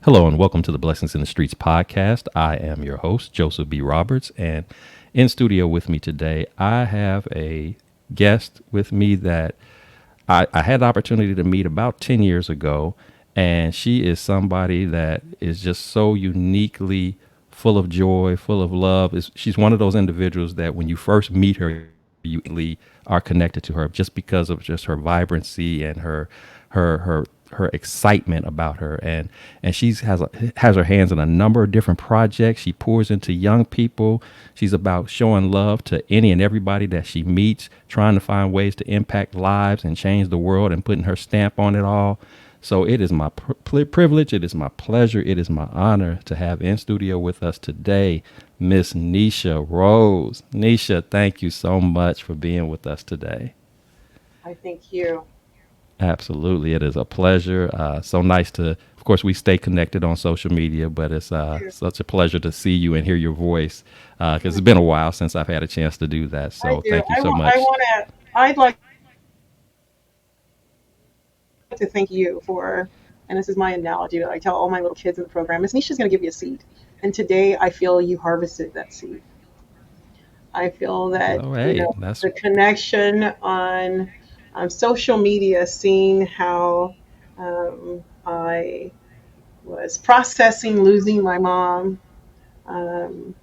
Hello and welcome to the Blessings in the Streets podcast. I am your host, Joseph B. Roberts, and in studio with me today, I have a guest with me that I had the opportunity to meet about 10 years ago, and she is somebody that is just so uniquely full of joy, full of love. She's one of those individuals that when you first meet her, you immediately are connected to her just because of just her vibrancy and her excitement about her, and has her hands in a number of different projects. She pours into young people. She's about showing love to any and everybody that she meets, trying to find ways to impact lives and change the world and putting her stamp on it all. So it is my privilege, it is my pleasure, it is my honor to have in studio with us today Miss Nisha Rose. Nisha, thank you so much for being with us today. I thank you. Absolutely. It is a pleasure. So nice to, of course, we stay connected on social media, but it's Too. such a pleasure to see you and hear your voice because it's been a while since I've had a chance to do that. I So do. thank you I so want. I much. want to. I'd like to thank you for, and this is my analogy that I tell all my little kids in the program. Is Nisha's going to give you a seed, and today I feel you harvested that seed. I feel that Oh, hey, that's the connection on social media, seeing how I was processing losing my mom, um,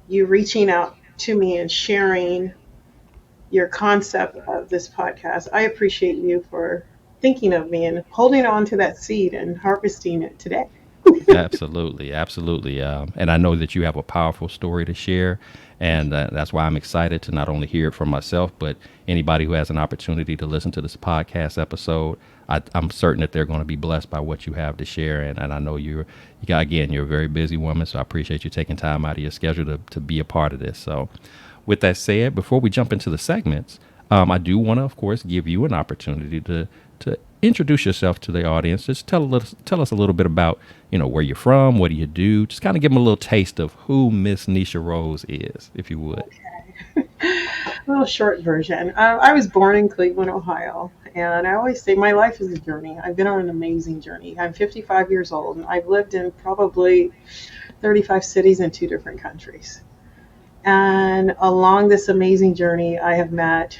you reaching out to me and sharing your concept of this podcast. I appreciate you for thinking of me and holding on to that seed and harvesting it today. absolutely, absolutely. And I know that you have a powerful story to share. And that's why I'm excited to not only hear it from myself, but anybody who has an opportunity to listen to this podcast episode. I'm certain that they're going to be blessed by what you have to share. And I know again, you're a very busy woman. So I appreciate you taking time out of your schedule to be a part of this. So with that said, before we jump into the segments, I do want to, of course, give you an opportunity to introduce yourself to the audience. Just tell us a little bit about where you're from, what do you do. Just kind of give them a little taste of who Miss Nisha Rose is, if you would. A little short version. I was born in Cleveland, Ohio, and I always say my life is a journey. I've been on an amazing journey. I'm 55 years old, and I've lived in probably 35 cities in two different countries. And along this amazing journey, I have met,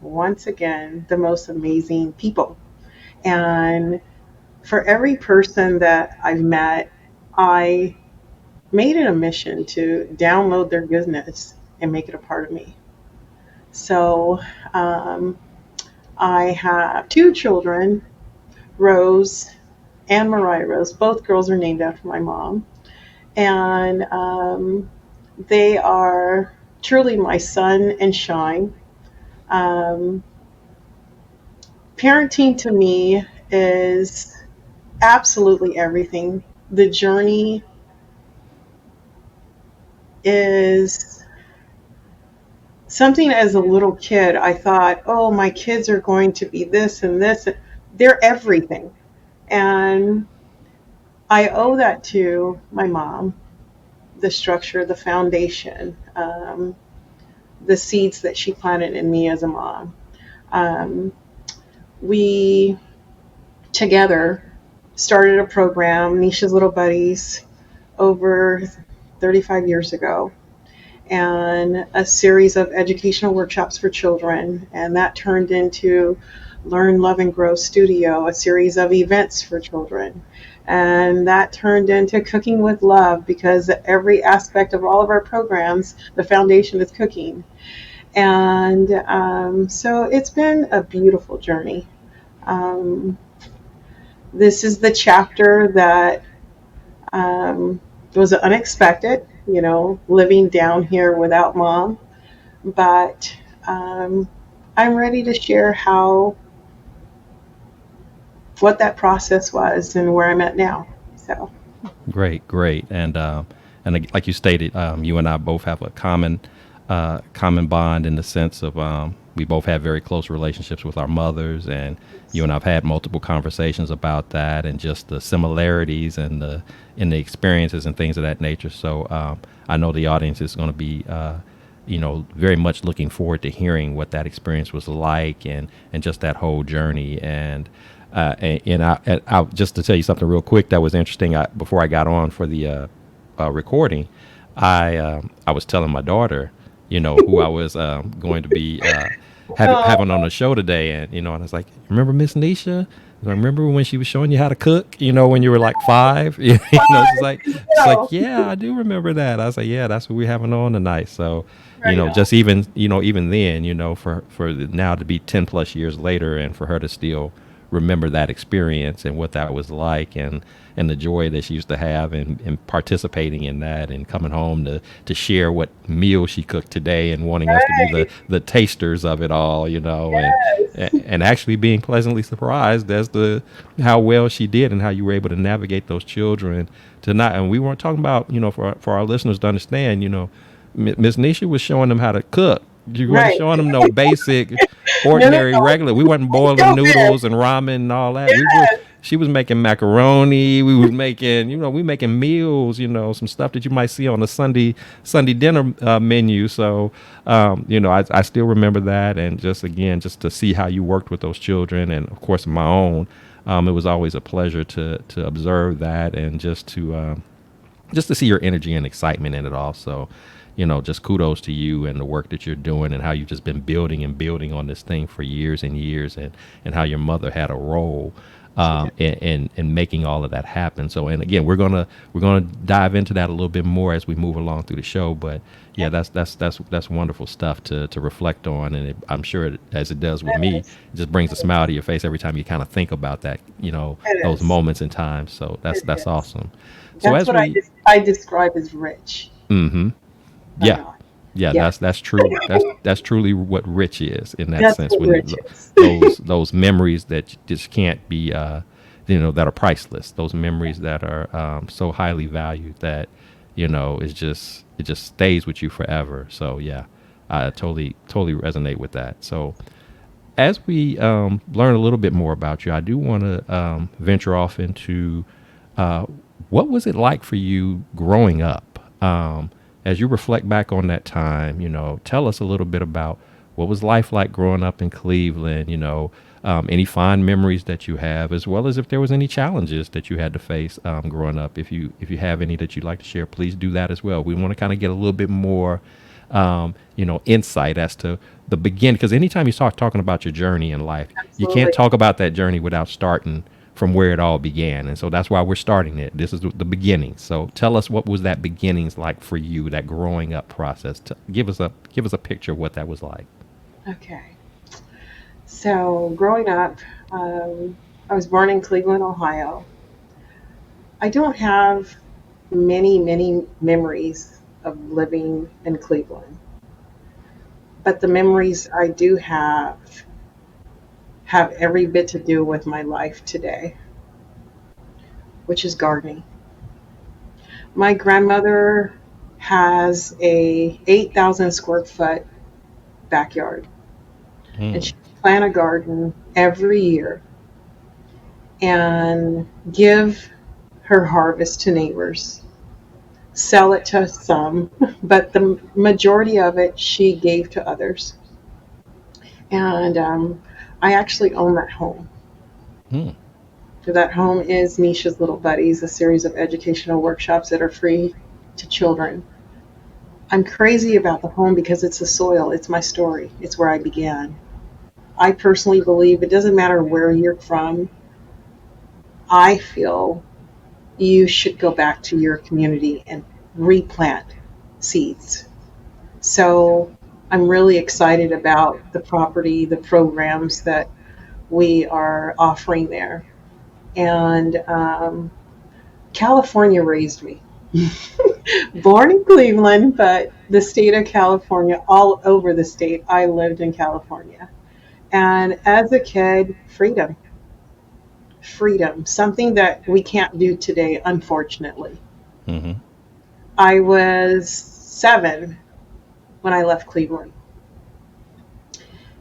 once again, the most amazing people. And for every person that I've met, I made it a mission to download their goodness and make it a part of me. So um, I have two children, Rose and Mariah Rose. Both girls are named after my mom. And they are truly my sun and shine. Um, Parenting to me is absolutely everything. The journey is something. As a little kid, I thought, oh, my kids are going to be this and this. They're everything. And I owe that to my mom, the structure, the foundation, the seeds that she planted in me as a mom. Um, we together started a program, Nisha's Little Buddies, over 35 years ago, and a series of educational workshops for children. And that turned into Learn, Love, and Grow Studio, a series of events for children. And that turned into Cooking with Love, because every aspect of all of our programs, the foundation is cooking. And so it's been a beautiful journey. Um, this is the chapter that was unexpected, living down here without mom. But I'm ready to share what that process was and where I'm at now. So, Great, great, and like you stated, you and I both have a common bond in the sense of we both have very close relationships with our mothers, and you and I've had multiple conversations about that and just the similarities and the experiences and things of that nature. So I know the audience is going to be. Very much looking forward to hearing what that experience was like and just that whole journey. And And I just to tell you something real quick that was interesting. Before I got on for the recording, I was telling my daughter, who I was going to be having on Oh, the show today, and I was like, remember Miss Nisha? I remember when she was showing you how to cook, when you were like 5. She's like, no. yeah, I do remember that. I was like, yeah, that's what we're having on tonight. So, Right on. just even then, for now to be 10 plus years later, and for her to still remember that experience and what that was like, and the joy that she used to have in participating in that, and coming home to share what meal she cooked today, and wanting us to be Right. the tasters of it all, Yes. and actually being pleasantly surprised as to how well she did, and how you were able to navigate those children to not. And we weren't talking about, for our listeners to understand, Miss Nisha was showing them how to cook. You wasn't Right. showing them no basic, No, no, ordinary, no. regular. We wasn't boiling Go big. noodles and ramen and all that. We were. Yes. She was making macaroni. We was making, we making meals. Some stuff that you might see on the Sunday dinner menu. So, I still remember that, and just again, just to see how you worked with those children, and of course my own. It was always a pleasure to observe that, and just to see your energy and excitement in it all. So, just kudos to you and the work that you're doing, and how you've just been building and building on this thing for years and years, and how your mother had a role She did. in making all of that happen. So, and again, we're gonna dive into that a little bit more as we move along through the show. But yeah, Yep. that's wonderful stuff to reflect on, and I'm sure as it does with It me, it is. just brings a smile to your face every time you kind of think about that, It those is. moments in time. So It that's is. awesome. So That's as what I we I describe as rich. Right yeah. on. Yeah, Yeah. that's true. That's truly what rich is in that That's sense. what When rich is. those memories that just can't be, that are priceless. Those memories that are so highly valued that, it just stays with you forever. So yeah, I totally resonate with that. So as we learn a little bit more about you, I do want to venture off into uh, what was it like for you growing up? As you reflect back on that time, tell us a little bit about what was life like growing up in Cleveland. Any fond memories that you have, as well as if there was any challenges that you had to face growing up. If you have any that you'd like to share, please do that as well. We want to kind of get a little bit more insight as to the beginning. Because anytime you start talking about your journey in life, you can't Absolutely. talk about that journey without starting from where it all began. And so that's why we're starting it. This is the beginning. So tell us, what was that beginnings like for you, that growing up process? Give us a picture of what that was like. Okay. So growing up, I was born in Cleveland, Ohio. I don't have many memories of living in Cleveland, but the memories I do have every bit to do with my life today, which is gardening. My grandmother has a 8,000 square foot backyard, and Hmm. she plant a garden every year and give her harvest to neighbors, sell it to some, but the majority of it she gave to others. And I actually own that home. Hmm. So that home is Nisha's Little Buddies, a series of educational workshops that are free to children. I'm crazy about the home because it's the soil, it's my story, it's where I began. I personally believe it doesn't matter where you're from, I feel you should go back to your community and replant seeds. So I'm really excited about the property, the programs that we are offering there. And California raised me. Born in Cleveland, but the state of California, all over the state, I lived in California. And as a kid, freedom, something that we can't do today, unfortunately. Hmm. I was 7 when I left Cleveland,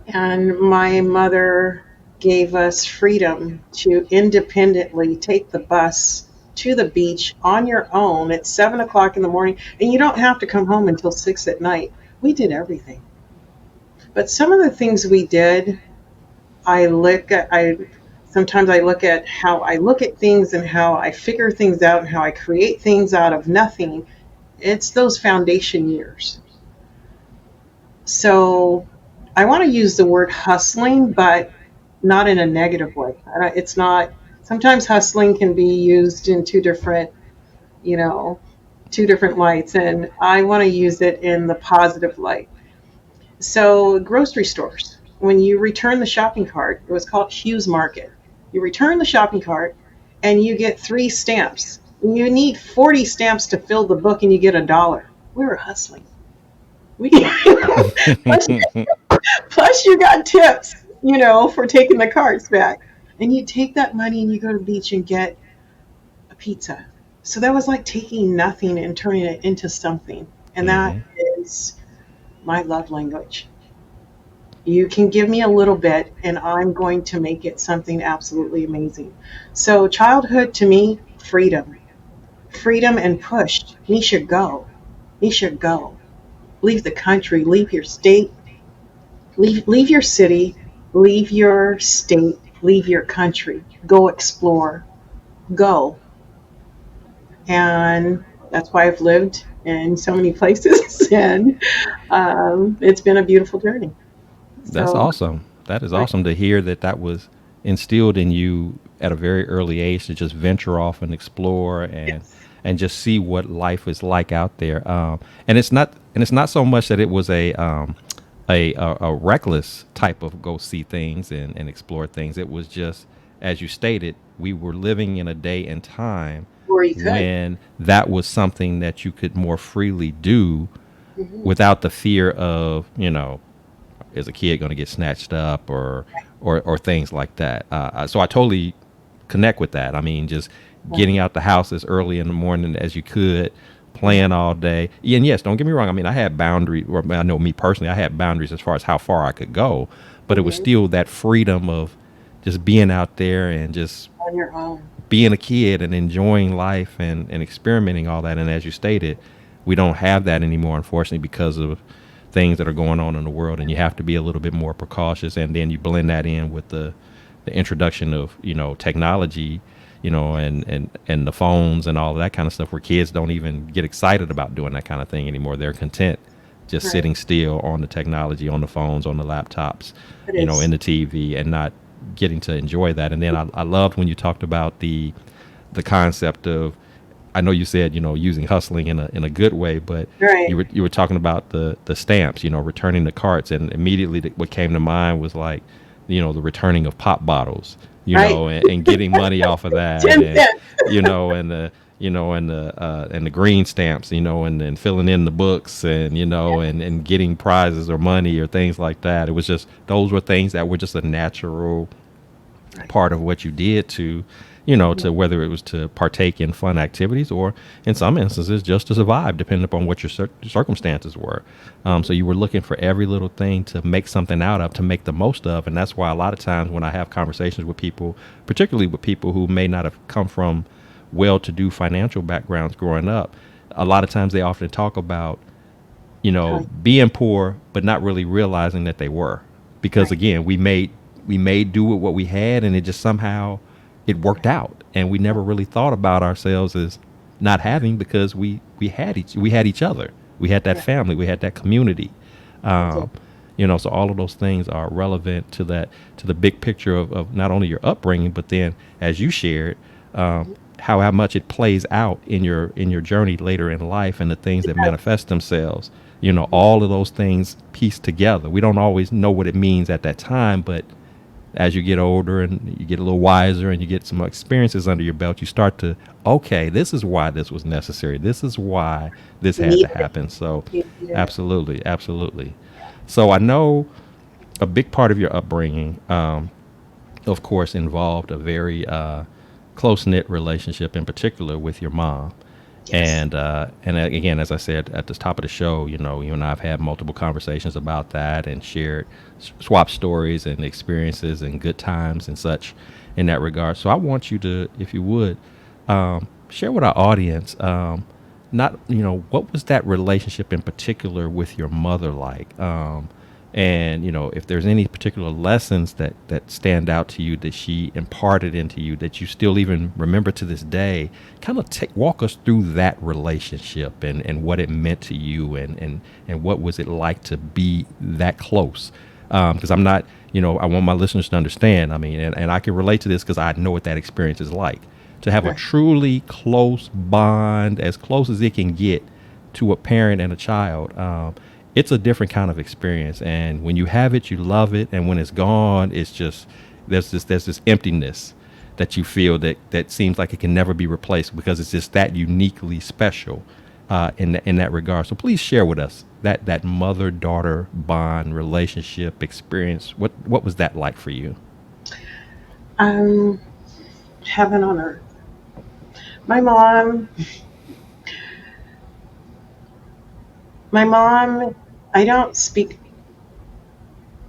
and my mother gave us freedom to independently take the bus to the beach on your own at 7 o'clock in the morning, and you don't have to come home until 6 at night. We did everything, but some of the things we did, I look at. I Sometimes I look at how I look at things and how I figure things out and how I create things out of nothing. It's those foundation years. So I want to use the word hustling, but not in a negative way. It's not, sometimes hustling can be used in you know, two different lights, and I want to use it in the positive light. So, grocery stores, when you return the shopping cart, it was called Hughes Market. You return the shopping cart and you get 3 stamps. You need 40 stamps to fill the book and you get $1. We were hustling. We plus, plus you got tips, for taking the carts back. And you take that money and you go to the beach and get a pizza. So that was like taking nothing and turning it into something. And that Hmm. is my love language. You can give me a little bit, and I'm going to make it something absolutely amazing. So, childhood to me, freedom. Freedom and push. Nisha, go. Nisha, go. Leave the country, leave your state, leave your city, leave your state, leave your country. Go explore. Go. And that's why I've lived in so many places, and it's been a beautiful journey. That's So, awesome. That is right. awesome to hear that that was instilled in you at a very early age to just venture off and explore Yes. and just see what life is like out there. And it's not so much that it was a reckless type of go see things and explore things. It was just, as you stated, we were living in a day and time Or you could. when that was something that you could more freely do Hmm. without the fear of, is a kid going to get snatched up or things like that. So I totally connect with that. I mean, just getting Right. out the house as early in the morning as you could, playing Hmm. all day. And yes, don't get me wrong. I mean, I had boundaries, or I know me personally, I had boundaries as far as how far I could go, but it was Hmm. still that freedom of just being out there and just On your own. being a kid and enjoying life and experimenting all that. And as you stated, we don't have that anymore, unfortunately, because of things that are going on in the world. And you have to be a little bit more precautious. And then you blend that in with the introduction of, technology, and the phones and all of that kind of stuff where kids don't even get excited about doing that kind of thing anymore. They're content just Right. sitting still on the technology, on the phones, on the laptops, It in is. the TV and not getting to enjoy that. And then I loved when you talked about the concept of, I know you said, using hustling in a good way, but Right. you were talking about the stamps, returning the carts, and immediately what came to mind was like, the returning of pop bottles, Right. and getting money off of that, 10 and cents. and the green stamps, and filling in the books, and and getting prizes or money or things like that. It was just, those were things that were just a natural Right. part of what you did to, Mhm. to whether it was to partake in fun activities or in some instances just to survive, depending upon what your circumstances were. So Mhm. you were looking for every little thing to make something out of, to make the most of. And that's why a lot of times when I have conversations with people, particularly with people who may not have come from well to do financial backgrounds growing up, a lot of times they often talk about, How- being poor, but not really realizing that they were, because Right. again, we made do with what we had, and it just somehow it worked Right. out, and we never really thought about ourselves as not having, because we had each other, we had that Yeah. family, we had that community. I did. Um, so all of those things are relevant to the big picture of not only your upbringing, but then as you shared, um, Mhm. how much it plays out in your journey later in life, and the things It that does. manifest themselves. Mhm. All of those things pieced together. We don't always know what it means at that time, but as you get older and you get a little wiser and you get some experiences under your belt, you start to, okay, this is why this was necessary. This is why this You had to need it. happen. So, You needed it. absolutely, absolutely. So I know a big part of your upbringing, of course, involved a very close knit relationship, in particular with your mom. Yes. And again, as I said at the top of the show, you and I have had multiple conversations about that and shared swap stories and experiences and good times and such in that regard. So I want you to, if you would, share with our audience, not what was that relationship in particular with your mother like, And if there's any particular lessons that stand out to you that she imparted into you that you still even remember to this day, kind of walk us through that relationship and what it meant to you, and what was it like to be that close. Because I'm not, I want my listeners to understand. I mean, and I can relate to this because I know what that experience is like, to have a Right. truly close bond, as close as it can get to a parent and a child. It's a different kind of experience, and when you have it, you love it, and when it's gone, it's just there's this emptiness that you feel that seems like it can never be replaced, because it's just that uniquely special in that regard. So please share with us that mother daughter bond relationship experience. What was that like for you? Um, Heaven on earth. My mom, my mom, I don't speak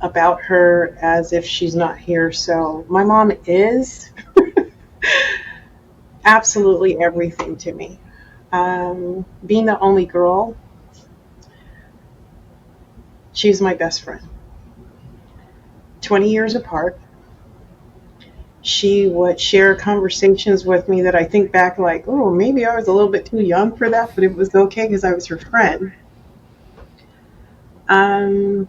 about her as if she's not here. So my mom is absolutely everything to me. Being the only girl, she's my best friend. 20 years apart. She would share conversations with me that I think back like, oh, maybe I was a little bit too young for that, but it was okay because I was her friend. Um,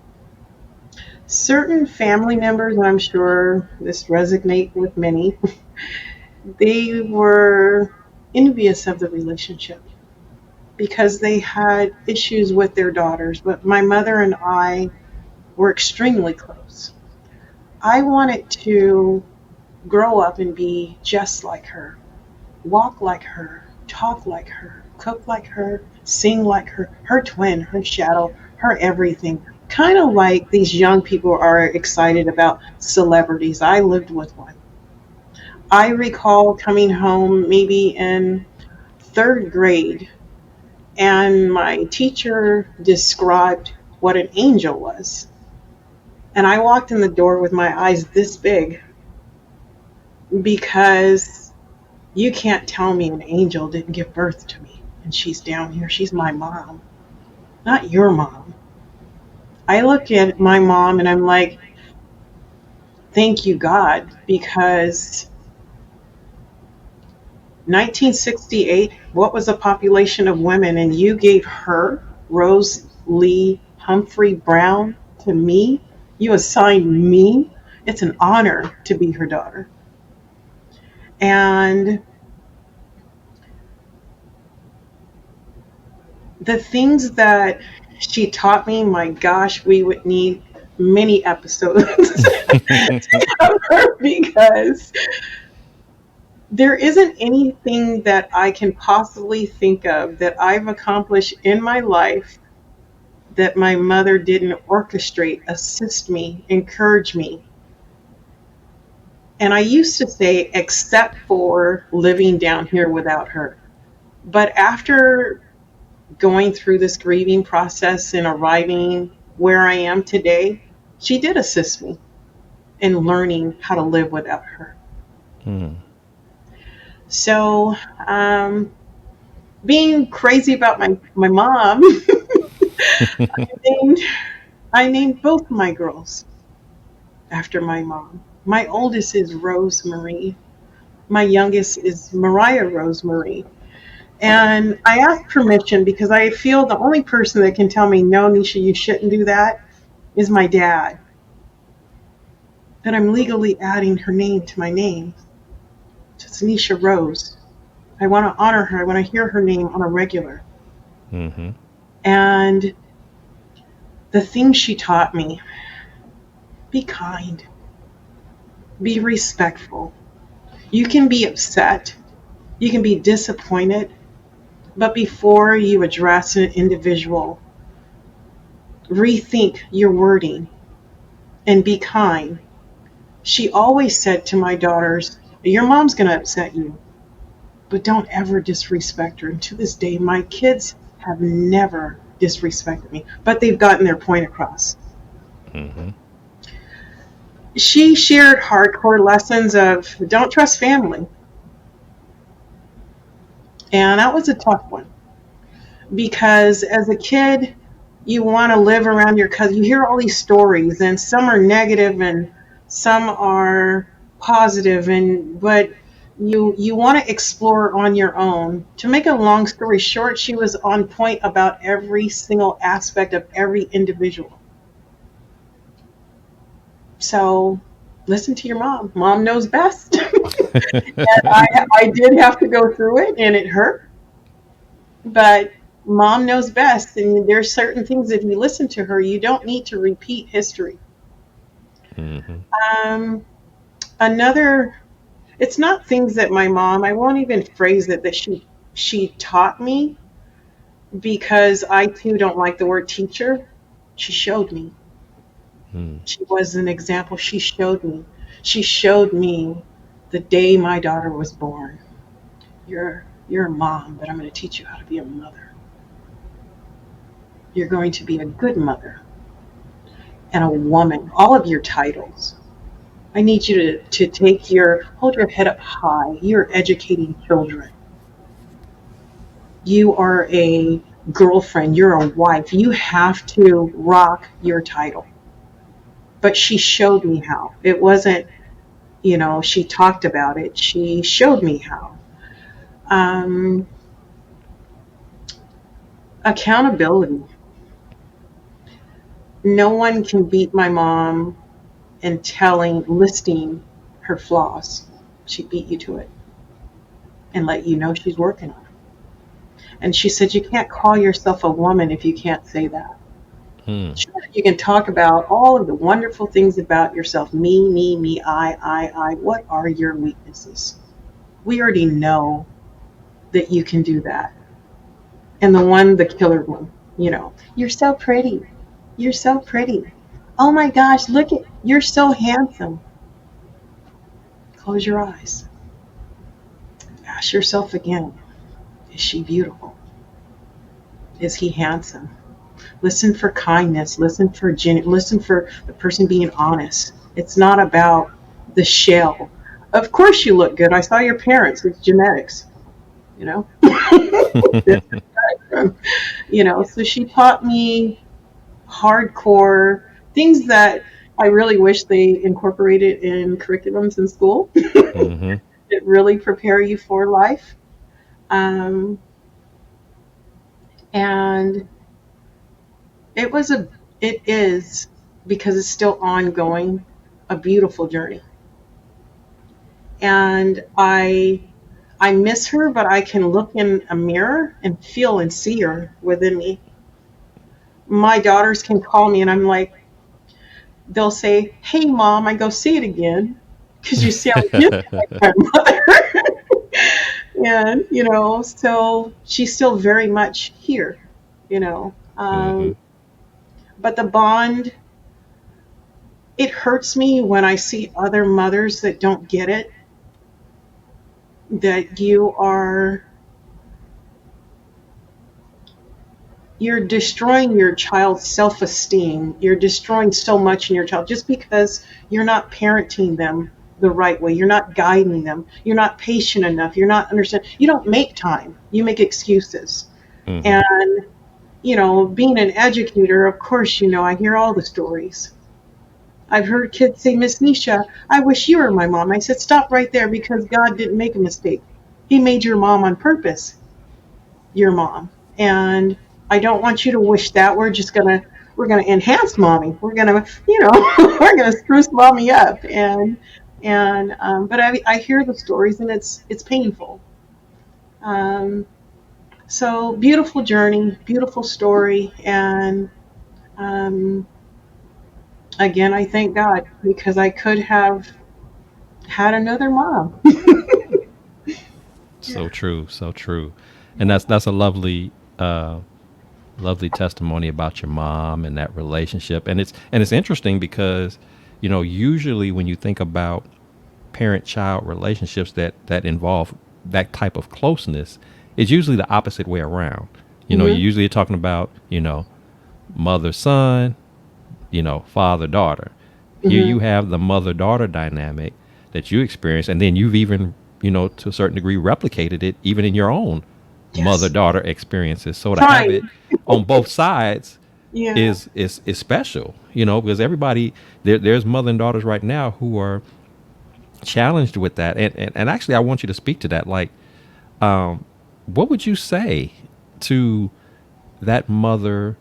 Certain family members, and I'm sure this resonate with many, they were envious of the relationship because they had issues with their daughters. But my mother and I were extremely close. I wanted to grow up and be just like her, walk like her, talk like her, cook like her, sing like her twin, her shadow, her everything. Kind of like these young people are excited about celebrities. I lived with one. I recall coming home maybe in third grade, and my teacher described what an angel was. And I walked in the door with my eyes this big because you can't tell me an angel didn't give birth to me. And she's down here. She's my mom, not your mom. I look at my mom and I'm like, thank you, God, because 1968, what was the population of women? And you gave her, Rose Lee Humphrey Brown, to me. You assigned me. It's an honor to be her daughter. And the things that she taught me, my gosh, we would need many episodes to cover because there isn't anything that I can possibly think of that I've accomplished in my life that my mother didn't orchestrate, assist me, encourage me. And I used to say, except for living down here without her. But after going through this grieving process and arriving where I am today, she did assist me in learning how to live without her. Hmm. So, being crazy about my mom, named, I named both my girls after my mom. My oldest is Rosemary. My youngest is Mariah Rosemary. And I asked permission because I feel the only person that can tell me, no, Nisha, you shouldn't do that is my dad. That I'm legally adding her name to my name. So it's Nisha Rose. I want to honor her. I want to hear her name on a regular. Mm-hmm. And the things she taught me, be kind, be respectful. You can be upset, you can be disappointed, but before you address an individual, rethink your wording and be kind. She always said to my daughters, your mom's going to upset you, but don't ever disrespect her. And to this day, my kids have never disrespected me, but they've gotten their point across. Mm-hmm. She shared hardcore lessons of don't trust family. And that was a tough one because as a kid, you want to live around your cousin. You hear all these stories, and some are negative and some are positive, and but you want to explore on your own. To make a long story short, she was on point about every single aspect of every individual. So listen to your mom. Mom knows best. And I did have to go through it, and it hurt, but mom knows best. And there's certain things, if you listen to her, you don't need to repeat history. Mm-hmm. Um, Another, it's not things that my mom, I won't even phrase it, that she taught me, because I too don't like the word teacher. She showed me. Mm. She was an example. She showed me the day my daughter was born. You're a mom, but I'm going to teach you how to be a mother. You're going to be a good mother and a woman. All of your titles. I need you to hold your head up high. You're educating children. You are a girlfriend. You're a wife. You have to rock your title. But she showed me how. It wasn't, she talked about it. She showed me how. Um, Accountability. No one can beat my mom in listing her flaws. She beat you to it and let you know she's working on it. And she said, you can't call yourself a woman if you can't say that. Mm. Sure, you can talk about all of the wonderful things about yourself. Me, I. What are your weaknesses? We already know that you can do that. And the killer one, you're so pretty. You're so pretty. Oh my gosh, you're so handsome. Close your eyes. Ask yourself again, is she beautiful? Is he handsome? Listen for kindness. Listen for the person being honest. It's not about the shell. Of course you look good. I saw your parents. It's genetics, you know. So she taught me hardcore things that I really wish they incorporated in curriculums in school. Mm-hmm. That really prepare you for life. Um, and it was a, it is, because it's still ongoing, a beautiful journey. And I miss her, but I can look in a mirror and feel and see her within me. My daughters can call me, and I'm like, they'll say, "Hey, mom," I go, "Say it again," because you see, I miss my grandmother. And so she's still very much here. You know, Mm-hmm. um, but the bond, it hurts me when I see other mothers that don't get it, that you're destroying your child's self-esteem. You're destroying so much in your child just because you're not parenting them the right way. You're not guiding them. You're not patient enough. You're not understand. You don't make time. You make excuses. Mm-hmm. And being an educator, of course, I hear all the stories. I've heard kids say, "Miss Nisha, I wish you were my mom." I said, "Stop right there, because God didn't make a mistake. He made your mom on purpose, your mom. And I don't want you to wish that. We're gonna enhance mommy. We're gonna, we're gonna spruce mommy up." But I hear the stories, and it's painful. Um, so beautiful journey, beautiful story. And um, again, I thank God, because I could have had another mom. Yeah. So true, so true. And that's a lovely testimony about your mom and that relationship. And it's interesting because usually when you think about parent child relationships that involve that type of closeness, it's usually the opposite way around. You Hmm. usually are talking about mother son, father daughter. Here Hmm. you have the mother daughter dynamic that you experience, and then you've even to a certain degree replicated it even in your own mother Yes. daughter experiences. So to have Trying. it on both sides, Yeah. is special, because everybody there's mother and daughters right now who are challenged with that, and actually I want you to speak to that. Like, what would you say to that mother,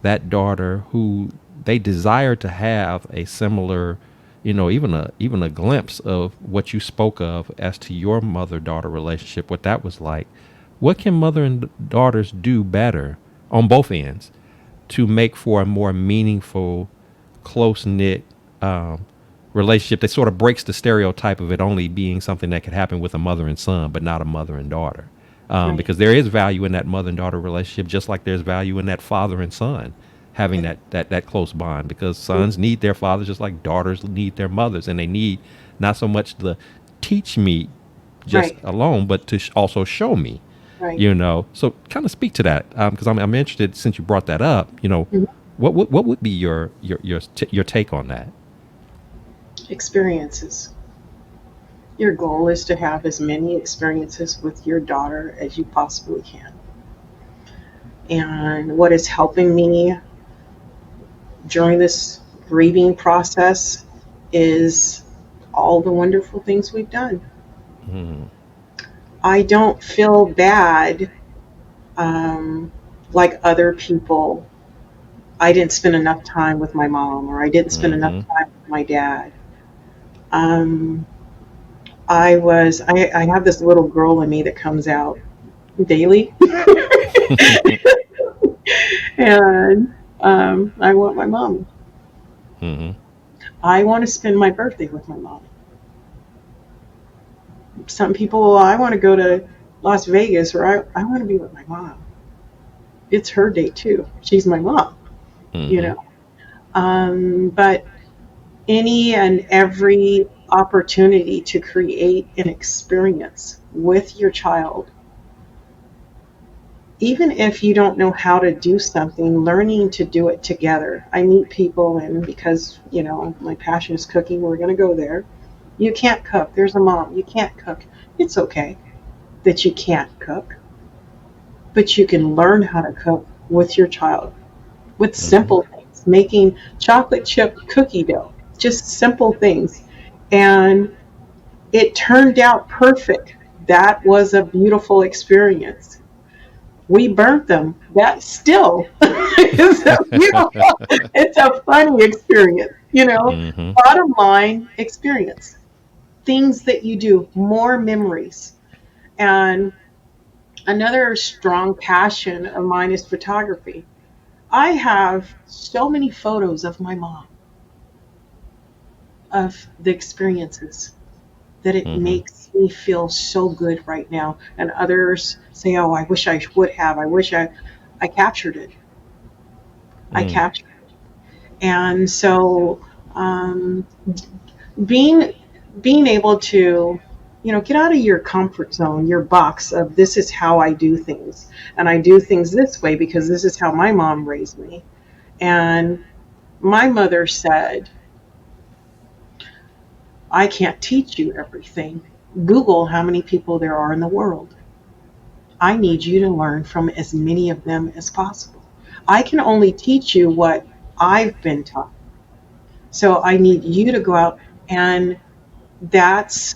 that daughter who they desire to have a similar, even a glimpse of what you spoke of as to your mother daughter relationship, what that was like? What can mother and daughters do better on both ends to make for a more meaningful, close knit relationship that sort of breaks the stereotype of it only being something that could happen with a mother and son, but not a mother and daughter? Right. Because there is value in that mother and daughter relationship, just like there's value in that father and son having Yeah. that close bond. Because sons need their fathers just like daughters need their mothers, and they need not so much the teach me just Right. alone, but to also show me. Right. So kind of speak to that, because I'm interested since you brought that up. Mhm. What would be your take on that? Experiences. Your goal is to have as many experiences with your daughter as you possibly can. And what is helping me during this grieving process is all the wonderful things we've done. Mm, I don't feel bad um, like other people. I didn't spend enough time with my mom, or I didn't spend enough mm-hmm. time with my dad. Um, I have this little girl in me that comes out daily, and I want my mom. Mm-hmm. I want to spend my birthday with my mom. Some people, well, I want to go to Las Vegas, or I want to be with my mom. It's her day too. She's my mom, you Mm-hmm. know. But any and every opportunity to create an experience with your child, even if you don't know how to do something, learning to do it together. I meet people, and because, my passion is cooking, we're going to go there. You can't cook. There's a mom. You can't cook. It's okay that you can't cook, but you can learn how to cook with your child with Mm-hmm. simple things, making chocolate chip cookie dough, just simple things. And it turned out perfect. That was a beautiful experience. We burnt them. That still is a beautiful, it's a funny experience, Mm-hmm. Bottom line, experience. Things that you do, more memories. And another strong passion of mine is photography. I have so many photos of my mom, of the experiences, that it Mm-hmm. makes me feel so good right now. And others say, oh, I wish I would have. I captured it. I Mm. captured it. And so um, being being able to get out of your comfort zone, your box of this is how I do things, and I do things this way because this is how my mom raised me. And my mother said, I can't teach you everything. Google how many people there are in the world. I need you to learn from as many of them as possible. I can only teach you what I've been taught. So I need you to go out, and that's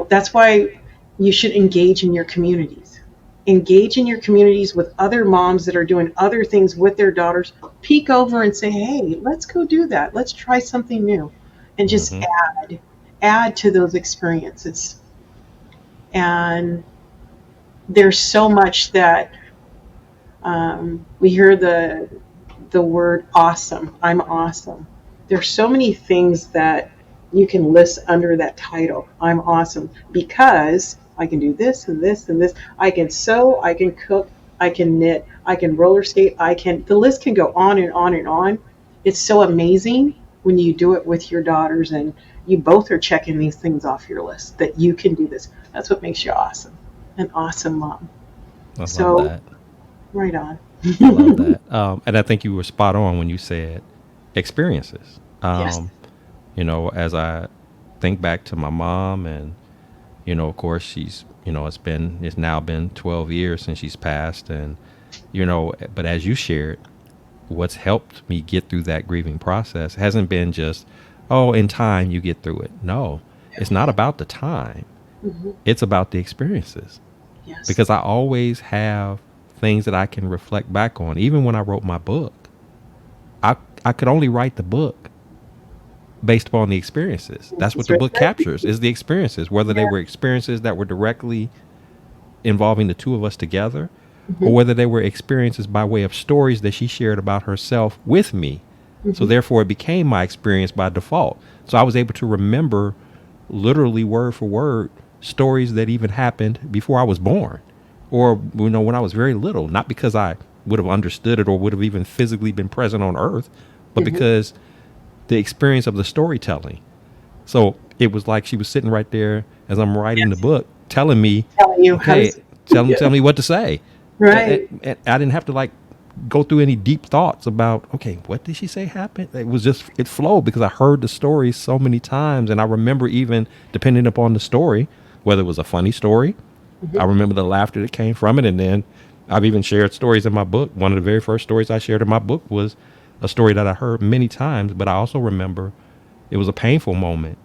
that's why you should engage in your communities. Engage in your communities with other moms that are doing other things with their daughters. Peek over and say, hey, let's go do that. Let's try something new. And just Mm-hmm. add to those experiences. And there's so much that we hear the word awesome. I'm awesome. There's so many things that you can list under that title. I'm awesome because I can do this and this and this. I can sew, I can cook, I can knit, I can roller skate, the list can go on and on and on. It's so amazing when you do it with your daughters and you both are checking these things off your list that you can do this. That's what makes you awesome. An awesome mom. I love So, that. right on. I love that. And I think you were spot on when you said experiences. Yes. As I think back to my mom, and of course, it's now been 12 years since she's passed, and But as you shared, what's helped me get through that grieving process hasn't been just, oh, in time you get through it. No, it's not about the time. Hmm. It's about the experiences, Yes. because I always have things that I can reflect back on. Even when I wrote my book, I, I could only write the book based upon the experiences. That's what That's the book right. captures, is the experiences, whether they Yeah. were experiences that were directly involving the two of us together, or Hmm. whether they were experiences by way of stories that she shared about herself with me. So Hmm. therefore it became my experience by default. So I was able to remember literally word for word stories that even happened before I was born, or when I was very little, not because I would have understood it or would have even physically been present on earth, but Hmm. because the experience of the storytelling. So it was like she was sitting right there as I'm writing the Yes. book, telling me, Telling you how to. "Okay, tell me what to say." Right. And I didn't have to like go through any deep thoughts about, okay, what did she say happened. It was just, it flowed because I heard the story so many times, and I remember, even depending upon the story, whether it was a funny story, I Hmm. remember the laughter that came from it. And then I've even shared stories in my book. One of the very first stories I shared in my book was a story that I heard many times, but I also remember it was a painful moment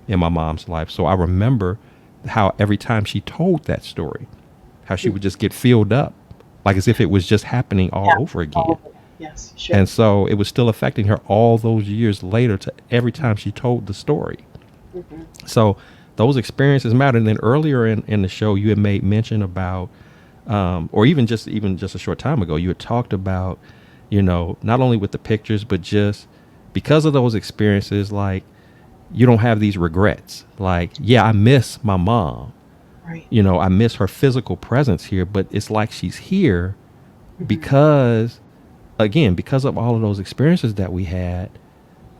in my mom's life. So I remember how every time she told that story, how she would just get filled up, like as if it was just happening all Yeah. over All again. of it. Yes. And Sure. so it was still affecting her all those years later, to every time she told the story. Hmm. So those experiences matter. And then earlier in the show, you had made mention about, or even just a short time ago, you had talked about, not only with the pictures, but just because of those experiences, like, you don't have these regrets. Like, yeah, I miss my mom. Right. I miss her physical presence here, but it's like she's here Hmm. because, again, because of all of those experiences that we had.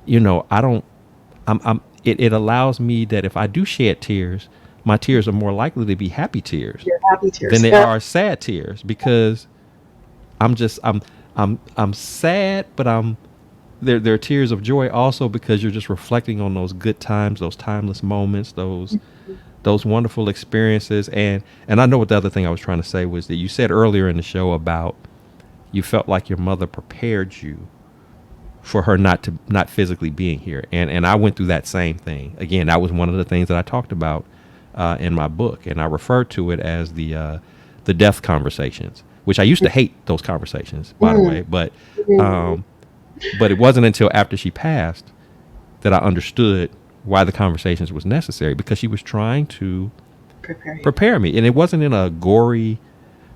I don't, it allows me that if I do shed tears, my tears are more likely to be happy tears Your happy than tears. they Yeah. are sad tears, because I'm just, I'm sad, but they're tears of joy also, because you're just reflecting on those good times, those timeless moments, those wonderful experiences. And I know what the other thing I was trying to say was that you said earlier in the show about, you felt like your mother prepared you for her not physically being here. And I went through that same thing. Again, that was one of the things that I talked about in my book, and I referred to it as the death conversations, which I used to hate those conversations, by the Mm. way. But Mm. um, but it wasn't until after she passed that I understood why the conversations was necessary, because she was trying to Prepare you. prepare me, and it wasn't in a gory,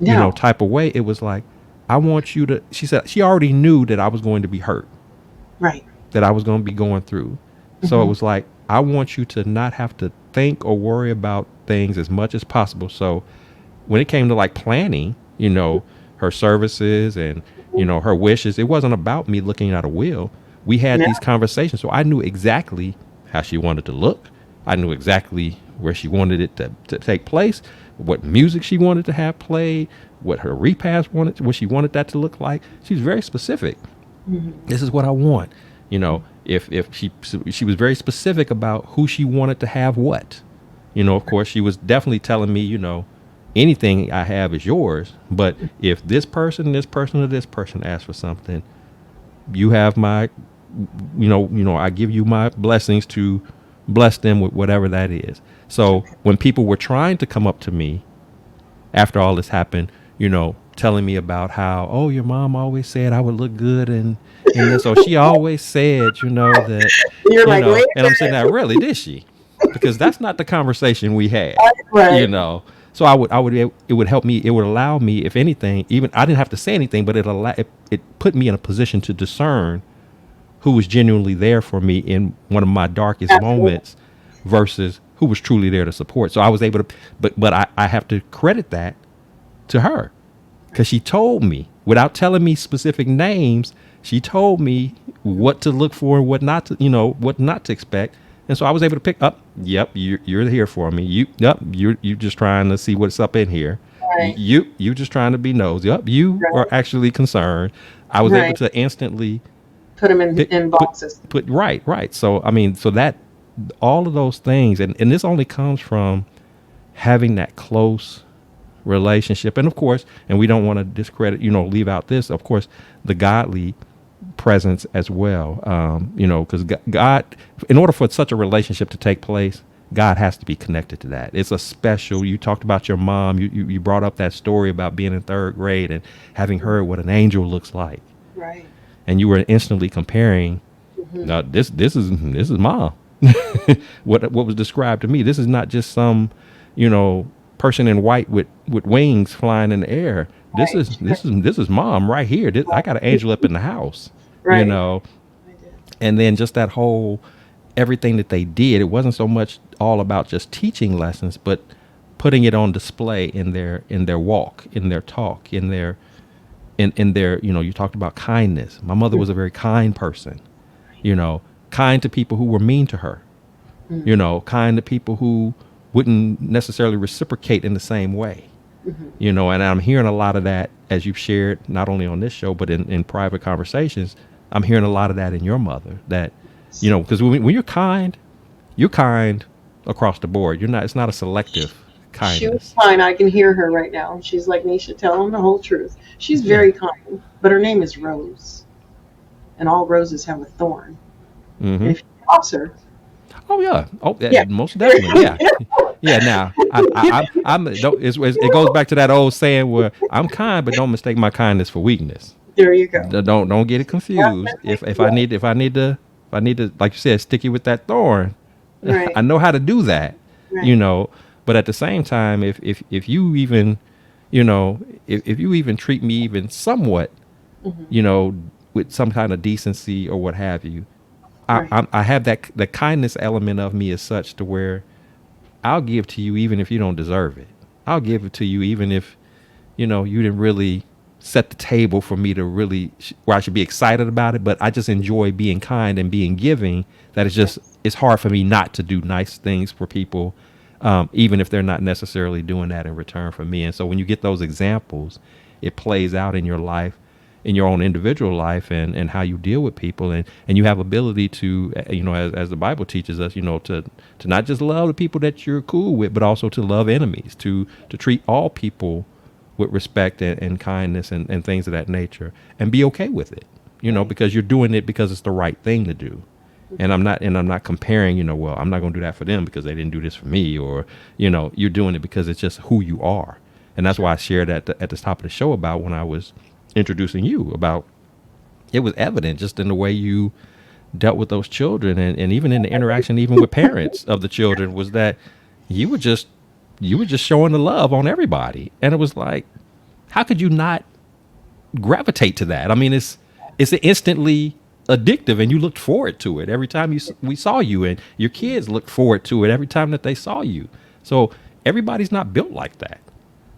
No. type of way. It was like, I want you to. She said she already knew that I was going to be hurt, Right. that I was going to be going through. So it Hmm. was like, I want you to not have to think or worry about things as much as possible. So when it came to like planning, her services and, her wishes, it wasn't about me looking at a will. We had Yeah. these conversations. So I knew exactly how she wanted to look. I knew exactly where she wanted it to take place, what music she wanted to have played, what her repast wanted, what she wanted that to look like. She was very specific. Hmm. This is what I want. If she was very specific about who she wanted to have what. Of course, she was definitely telling me, anything I have is yours. But if this person, or this person asks for something, you have my, I give you my blessings to bless them with whatever that is. So Okay. when people were trying to come up to me after all this happened, telling me about how, oh, your mom always said I would look good in this, or she always said, that, You're like, wait and I'm saying, a that really, did she? Because that's not the conversation we had, minute. you Right. know. So it would help me. It would allow me, if anything, even I didn't have to say anything, but it put me in a position to discern who was genuinely there for me in one of my darkest Absolutely. moments versus who was truly there to support. So I was able to, but I have to credit that to her, because she told me without telling me specific names. She told me what to look for and what not to, what not to expect. And so I was able to pick up. Yep, you're here for me. Yep, you just trying to see what's up in here. Right. You just trying to be nosy. Yep, you are Right. actually concerned. I was able Right. to instantly Put them in pick in put boxes. put right. So I mean, so that all of those things, and this only comes from having that close relationship. And of course, and we don't want to discredit, leave out this, of course, the godly presence as well. Because God, in order for such a relationship to take place, God has to be connected to that. It's a special. You talked about your mom. You brought up that story about being in third grade and having heard what an angel looks like, Right. and you were instantly comparing. Hmm. Now this is mom. What was described to me. This is not just some, person in white with wings flying in the air. This Right. is this is mom right here. I got an angel up in the house. You Right. know, I did. and then just that whole everything that they did. It wasn't so much all about just teaching lessons, but putting it on display in their walk, in their talk, in their you talked about kindness. My mother was a very kind person, kind to people who were mean to her, kind to people who wouldn't necessarily reciprocate in the same way. And I'm hearing a lot of that as you've shared, not only on this show, but in private conversations. I'm hearing a lot of that in your mother, that, because when you're kind across the board. It's not a selective She was kindness. fine. I can hear her right now. She's like, Nisha, tell him the whole truth. She's Yeah. very kind, but her name is Rose, and all roses have a thorn. And Hmm. if you cross her, Oh yeah. Oh, yeah, yeah. most definitely. Yeah. Yeah. Now, it goes back to that old saying where I'm kind, but don't mistake my kindness for weakness. There you go. Don't get it confused. If I Yeah. need like you said, stick you with that thorn, Right. I know how to do that. You Right. know, but at the same time, if you even, if you even treat me even somewhat, Hmm. you know, with some kind of decency or what have you, Right. I have that the kindness element of me is such to where I'll give to you even if you don't deserve it. I'll give it to you even if you didn't really set the table for me to really where I should be excited about it. But I just enjoy being kind and being giving. That it's hard for me not to do nice things for people, even if they're not necessarily doing that in return for me. And so when you get those examples, it plays out in your life, in your own individual life, and how you deal with people, and you have ability to, as the Bible teaches us, to not just love the people that you're cool with, but also to love enemies, to treat all people with respect and kindness and things of that nature, and be okay with it, Right. because you're doing it because it's the right thing to do. And I'm not comparing, well, I'm not going to do that for them because they didn't do this for me, or you're doing it because it's just who you are. And that's why I shared at the top of the show about when I was introducing you about, it was evident just in the way you dealt with those children, and even in the interaction even with parents of the children, was that you were just showing the love on everybody. And it was like, how could you not gravitate to that? I mean, it's instantly addictive, and you looked forward to it every time we saw you, and your kids looked forward to it every time that they saw you. So everybody's not built like that.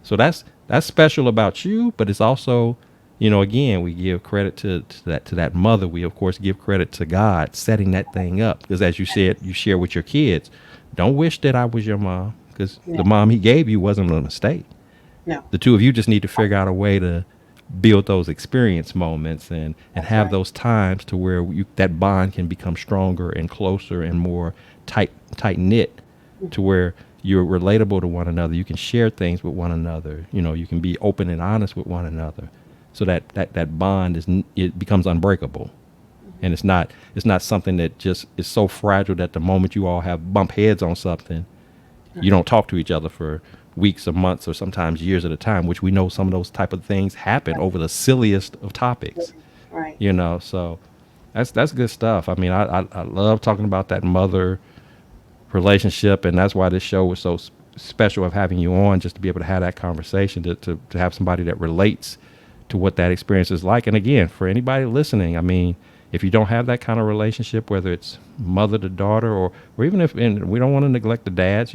So that's special about you, but it's also, again, we give credit to that mother. We of course give credit to God setting that thing up, because as you said, you share with your kids. Don't wish that I was your mom, because the No. mom He gave you wasn't a mistake. No. The two of you just need to figure out a way to build those experience moments, and That's have right. those times to where that bond can become stronger and closer and more tight knit, to where you're relatable to one another. You can share things with one another. You can be open and honest with one another, so that bond it becomes unbreakable. And it's not something that just is so fragile that the moment you all have bump heads on something, you Right. don't talk to each other for weeks or months or sometimes years at a time, which we know some of those type of things happen over the silliest of topics. Right. So that's good stuff. I mean, I love talking about that mother relationship, and that's why this show was so special of having you on, just to be able to have that conversation, to have somebody that relates to what that experience is like. And again, for anybody listening, I mean, if you don't have that kind of relationship, whether it's mother to daughter, or even if, and we don't want to neglect the dads,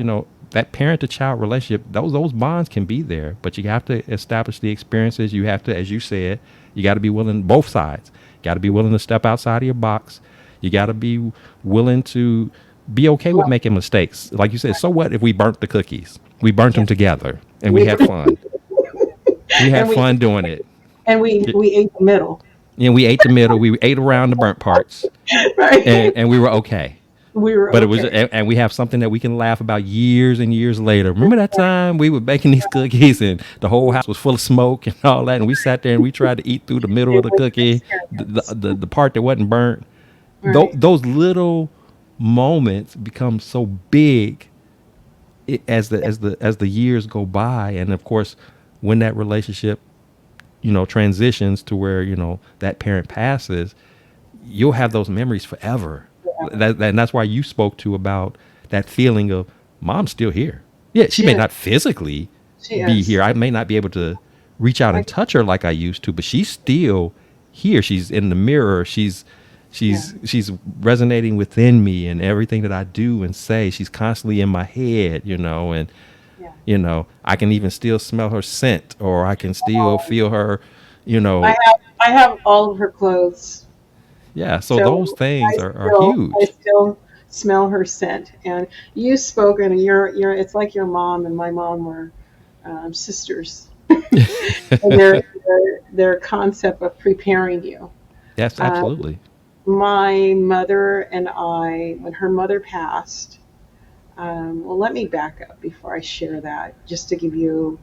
that parent to child relationship, those bonds can be there, but you have to establish the experiences. You have to, as you said, you got to be willing, both sides got to be willing to step outside of your box. You got to be willing to be okay with Well, making mistakes. Like you said, so what if we burnt the cookies? We burnt yeah. them together and we We, had fun. We had and we fun doing it. and we It- we ate the middle. And we ate the middle. We ate around the burnt parts, Right. and we were okay. We were But it was, okay. and we have something that we can laugh about years and years later. Remember that time we were baking these cookies and the whole house was full of smoke and all that, and we sat there and we tried to eat through the middle of It the was an cookie, experience. the part that wasn't burnt. Right. Those little moments become so big as the years go by, and of course, when that relationship transitions to where that parent passes, you'll have those memories forever. Forever. And that's why you spoke to about that feeling of mom's still here. Yeah, she She may is. not physically She be is. here. I may not be able to reach out I, and touch her like I used to, but she's still here. She's in the mirror. She's yeah. she's resonating within me and everything that I do and say. She's constantly in my head, and Yeah. I can even still smell her scent, or I can still Um, feel her, you I know. have I have all of her clothes. Yeah, so those So things are I huge. still smell her scent. And you spoke, and you're it's like your mom and my mom were sisters. And their concept of preparing you. Yes, Uh, absolutely. my mother and I, when her mother passed, well, let me back up before I share that, just to give you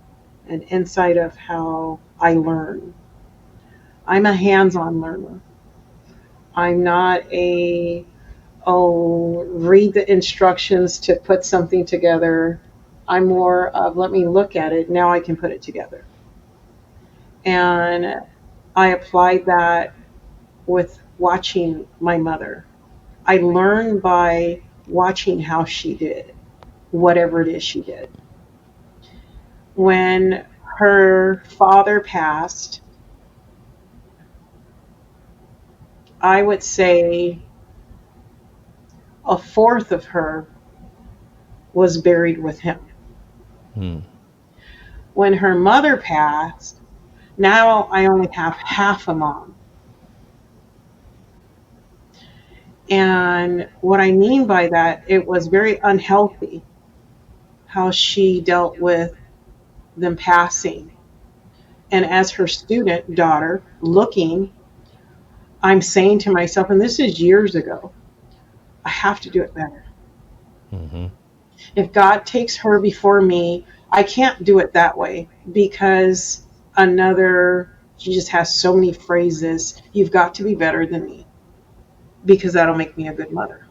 an insight of how I learn. I'm a hands-on learner. I'm not a, oh, read the instructions to put something together. I'm more of, let me look at it. Now I can put it together. And I applied that with watching my mother. I learned by watching how she did whatever it is she did. When her father passed, I would say a fourth of her was buried with him. Hmm. When her mother passed, now I only have half a mom. And what I mean by that, it was very unhealthy how she dealt with them passing. And as her student daughter looking, I'm saying to myself, and this is years ago, I have to do it better. Hmm. If God takes her before me, I can't do it that way because she just has so many phrases. You've got to be better than me because that'll make me a good mother.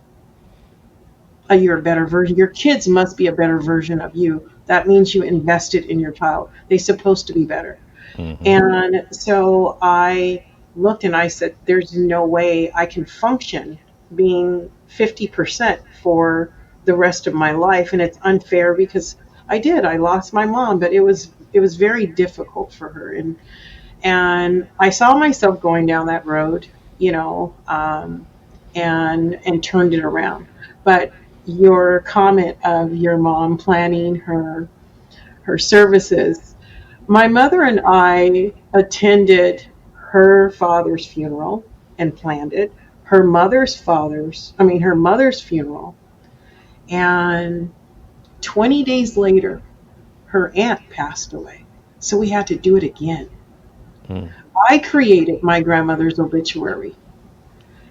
You're a better version. Your kids must be a better version of you. That means you invested in your child. They're supposed to be better. Hmm. And so I looked and I said, there's no way I can function being 50% for the rest of my life. And it's unfair because I lost my mom, but it was very difficult for her. And I saw myself going down that road, and turned it around. But your comment of your mom planning her services, my mother and I attended her father's funeral and planned it. Her mother's funeral, and 20 days later, her aunt passed away. So we had to do it again. Hmm. I created my grandmother's obituary.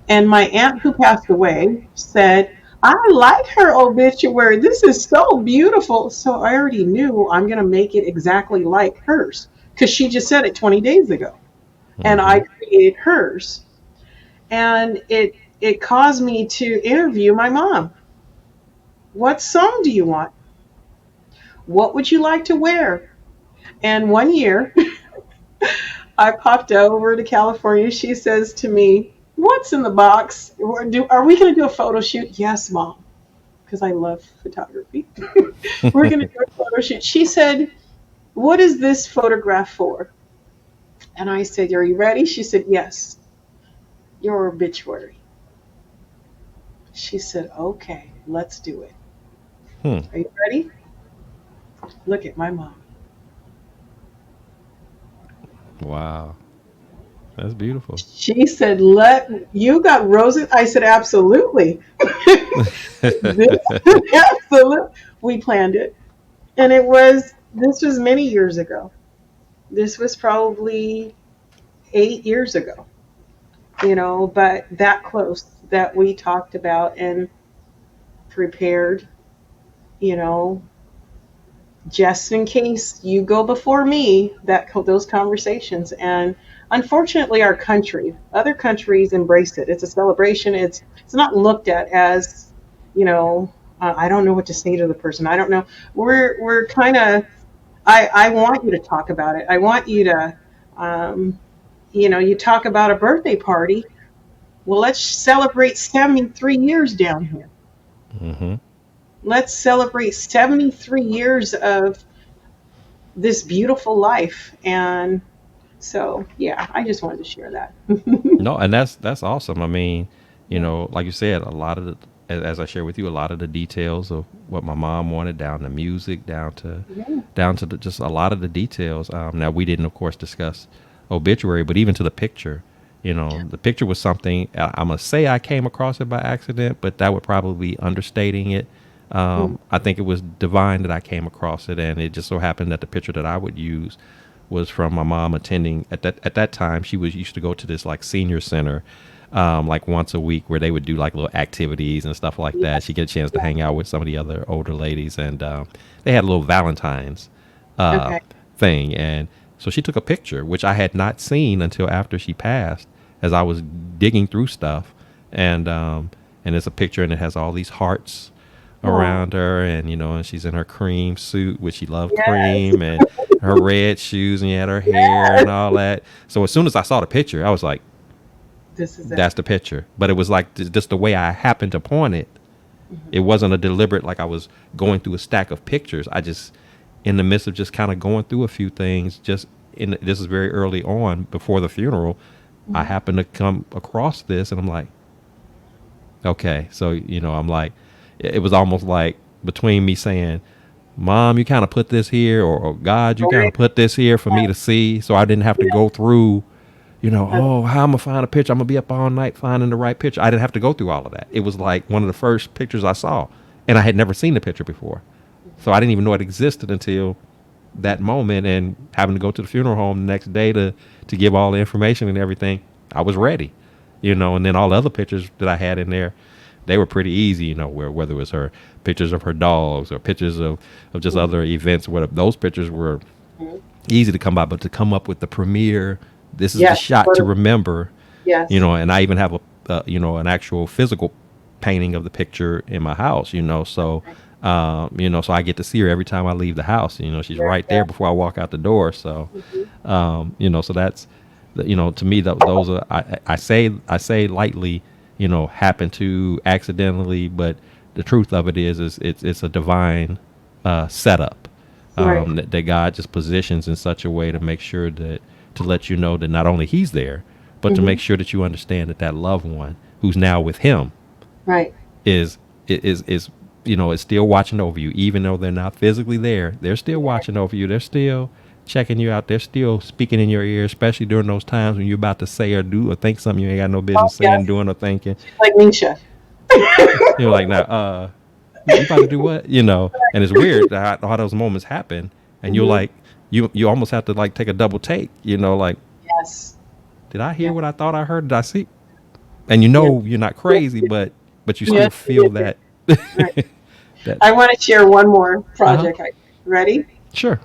And my aunt who passed away said, I like her obituary. This is so beautiful. So I already knew I'm going to make it exactly like hers because she just said it 20 days ago. And I Hmm. created hers. And it caused me to interview my mom. What song do you want? What would you like to wear? And one year, I popped over to California. She says to me, what's in the box? Are we going to do a photo shoot? Yes, mom, because I love photography. We're going to do a photo shoot. She said, what is this photograph for? And I said, are you ready? She said, yes, your obituary. She said, okay, let's do it. Hmm. Are you ready? Look at my mom. Wow, that's beautiful. She said, you got roses? I said, absolutely. Absolutely. We planned it. And this was many years ago. This was probably 8 years ago, but that close that we talked about. And prepared, you know, just in case you go before me, that those conversations. And unfortunately, our country, other countries embrace it. It's a celebration. It's not looked at as, you know, I don't know what to say to the person. I don't know. We're kind of. I want you to talk about it. I want you to, um, you talk about a birthday party. Well, let's celebrate 73 years down here. Mm-hmm. Let's celebrate 73 years of this beautiful life. And so, yeah, I just wanted to share that. No, and that's awesome. I mean, Yeah. like you said, a lot of the, as I shared with you, a lot of the details of what my mom wanted, down to music, Yeah. down to just a lot of the details. Now we didn't, of course, discuss obituary, but even to the picture, the picture was something I'm gonna say I came across it by accident, but that would probably be understating it. Mm. I think it was divine that I came across it, and it just so happened that the picture that I would use was from my mom attending at that time. She was used to go to this like senior center, like once a week, where they would do like little activities and stuff like that. She Yes. get a chance to Yeah. hang out with some of the other older ladies, and they had a little Valentine's uh, Okay. thing, and so she took a picture, which I had not seen until after she passed, as I was digging through stuff, and it's a picture, and it has all these hearts Oh, around her, and and she's in her cream suit, which she loved yes. cream, and her red shoes, and she had her hair and Yes. all that. So as soon as I saw the picture, I was like, This is it. that's the picture. But it was like just the way I happened to point it. It Hmm. wasn't a deliberate, like I was going through a stack of pictures. I just, in the midst of just kind of going through a few things, just this is very early on before the funeral, I Hmm. happened to come across this, and I'm like, okay. So, I'm like, it was almost like between me saying, Mom, you kind of put this here, or God, you kind Right. of put this here for me to see, so I didn't have to Yeah. go through, Uh, oh, how I'm gonna find a picture? I'm gonna be up all night finding the right picture. I didn't have to go through all of that. It was like one of the first pictures I saw, and I had never seen the picture before, so I didn't even know it existed until that moment. And having to go to the funeral home the next day to give all the information and everything, I was ready, and then all the other pictures that I had in there, they were pretty easy, where whether it was her pictures of her dogs, or pictures of just mhm. other events, where those pictures were Mhm. easy to come by, but to come up with the premiere, this is the Yes. shot to remember, Yes. and I even have an actual physical painting of the picture in my house, so Okay. so I get to see her every time I leave the house. She's Very right there good. before I walk out the door. So, Hmm. so that's, to me, those are, I say lightly, happen to accidentally, but the truth of it is it's a divine setup, Right. that God just positions in such a way to make sure that, to let you know that not only He's there, but to Hmm. make sure that you understand that that loved one who's now with Him Right. is is is still watching over you, even though they're not physically there. They're still Yeah. watching over you. They're still checking you out. They're still speaking in your ear, especially during those times when you're about to say or do or think something you ain't got no Oh, business saying, yes. doing, or thinking. She's like Nisha. You're like, now, you about to do what? And it's weird how those moments happen, and you're Hmm. like, you almost have to like take a double take. Like, Yes. did I hear Yeah. what I thought I heard? Did I see? And Yeah. you're not crazy, but you still Yes, you feel did there. that. Right. that. I want to share one more Uh huh. project. Ready? Sure.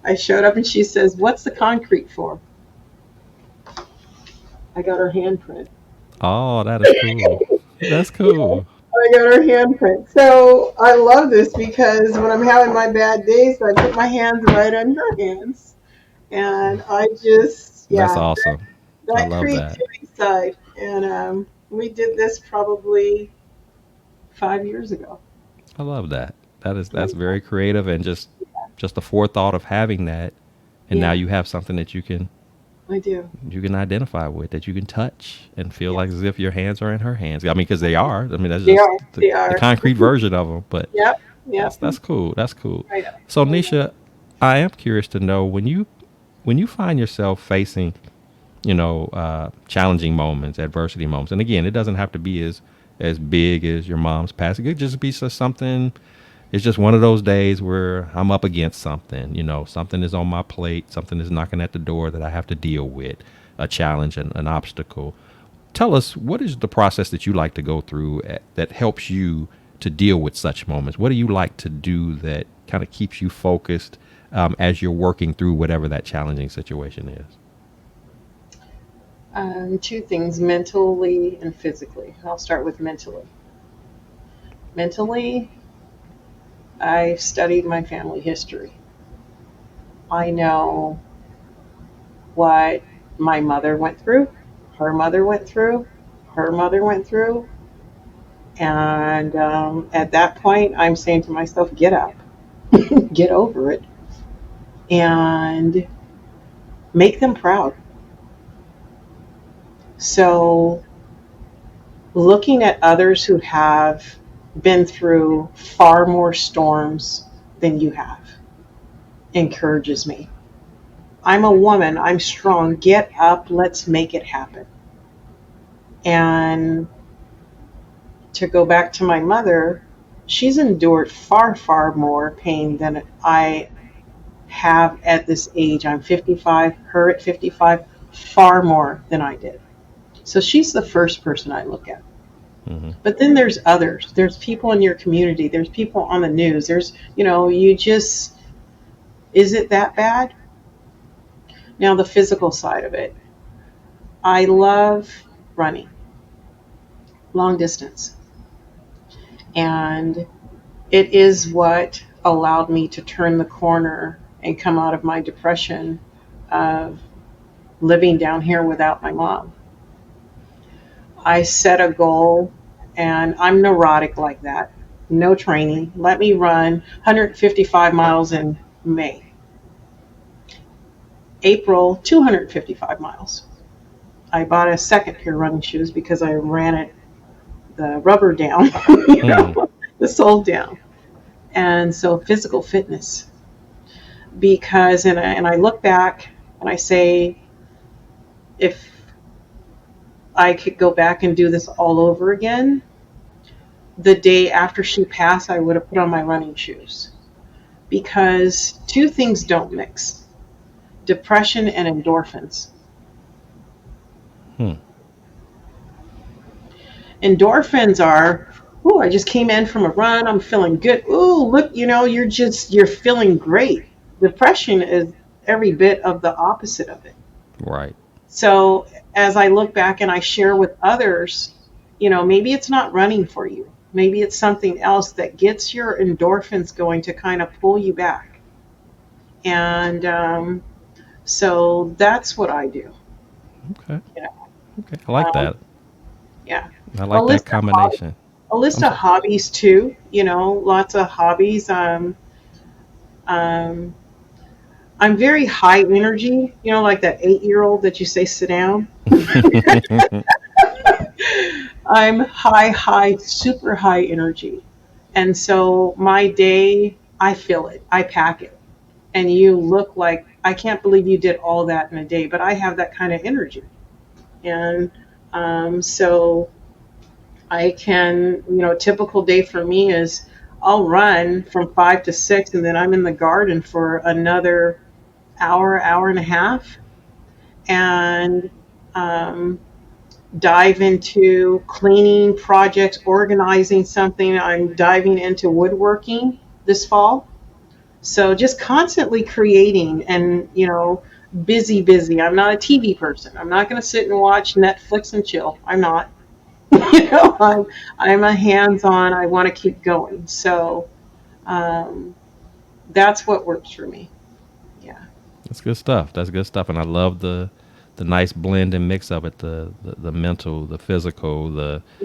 I showed up and she says, "What's the concrete for?" I got her handprint. Oh, that is cool. That's Yeah, cool. I got her handprint. So I love this because when I'm having my bad days, I put my hands right on her hands. And I just, That's yeah, awesome. I that love that. creativity side. And we did this probably 5 years ago. I love that. That's Yeah, very creative, and just the forethought of having that, and now yeah, you have something that I do. you can identify with, that you can touch and feel like Yes, as if your hands are in her hands. I mean, because they are. I mean, that's they just are. the, They the are. concrete version of them. But Yep, that's yep. that's cool. That's cool. I know. So I know. Nisha, I am curious to know, when you find yourself facing challenging moments, adversity moments. And again, it doesn't have to be as big as your mom's passing. It could just be something. It's just one of those days where I'm up against something. Something is on my plate. Something is knocking at the door that I have to deal with. A challenge, an obstacle. Tell us, what is the process that you like to go through that helps you to deal with such moments? What do you like to do that kind of keeps you focused as you're working through whatever that challenging situation is? Two things, mentally and physically. I'll start with mentally. Mentally, I've studied my family history. I know what my mother went through, her mother went through, her mother went through. And at that point, I'm saying to myself, get up, get over it, and make them proud. So, looking at others who have been through far more storms than you have encourages me. I'm a woman, I'm strong. Get up, let's make it happen. And to go back to my mother, she's endured far, far more pain than I have at this age. I'm 55, her at 55, far more than I did. So she's the first person I look at. Hmm. But then there's others. There's people in your community. There's people on the news. There's, you just, is it that bad? Now, the physical side of it. I love running long distance. And it is what allowed me to turn the corner and come out of my depression of living down here without my mom. I set a goal, and I'm neurotic like that. No training. Let me run 155 miles in May. April, 255 miles. I bought a second pair of running shoes because I ran it, the rubber down, Mm. the sole down. And so physical fitness. Because, and I look back and I say, if I could go back and do this all over again, the day after she passed, I would have put on my running shoes. Because two things don't mix: depression and endorphins. Hmm. Endorphins are, oh, I just came in from a run, I'm feeling good. Oh, look, you're feeling great. Depression is every bit of the opposite of it. Right. So as I look back and I share with others, maybe it's not running for you. Maybe it's something else that gets your endorphins going to kind of pull you back. And so that's what I do. Okay. Yeah. Okay. I like Um, that. yeah. I A like that list of hobbies, combination. a list I'm of sorry. hobbies too. Lots of hobbies. Um, I'm very high energy. Like that 8-year-old that you say sit down. I'm high, high, super high energy. And so my day, I feel it, I pack it. And you look like, I can't believe you did all that in a day, but I have that kind of energy. And so I can, a typical day for me is I'll run from 5 to 6, and then I'm in the garden for another hour, hour and a half. And um, dive into cleaning projects, organizing something. I'm diving into woodworking this fall. So just constantly creating and, busy, busy. I'm not a TV person. I'm not going to sit and watch Netflix and chill. I'm not. I'm a hands-on. I want to keep going. So um, that's what works for me. Yeah. That's good stuff. That's good stuff. And I love the nice blend and mix of it, the mental, the physical,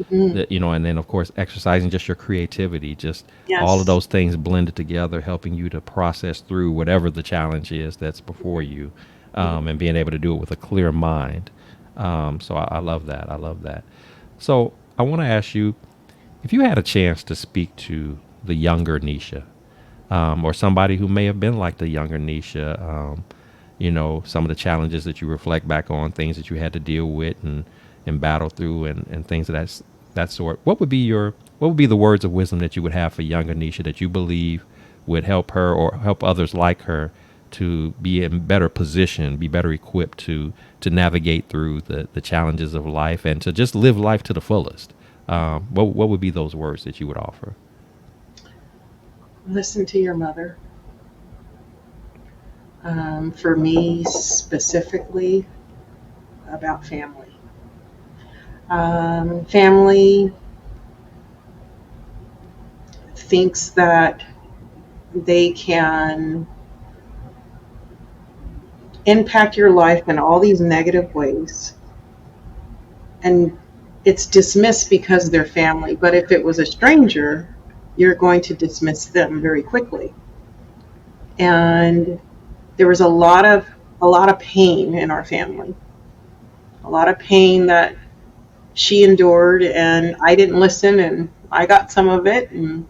Hmm. and then of course exercising just your creativity, just all of Yes. those things blended together, helping you to process through whatever the challenge is that's before you, Mhm. and being able to do it with a clear mind. So I love that. I love that. So I want to ask you, if you had a chance to speak to the younger Nisha, or somebody who may have been like the younger Nisha, some of the challenges that you reflect back on, things that you had to deal with and battle through, and things of that sort. What would be the words of wisdom that you would have for younger Nisha that you believe would help her or help others like her to be in better position, be better equipped to navigate through the challenges of life and to just live life to the fullest? What would be those words that you would offer? Listen to your mother. For me, specifically about family. Family thinks that they can impact your life in all these negative ways, and it's dismissed because they're family. But if it was a stranger, you're going to dismiss them very quickly. And there was a lot of pain in our family, a lot of pain that she endured, and I didn't listen, and I got some of it, and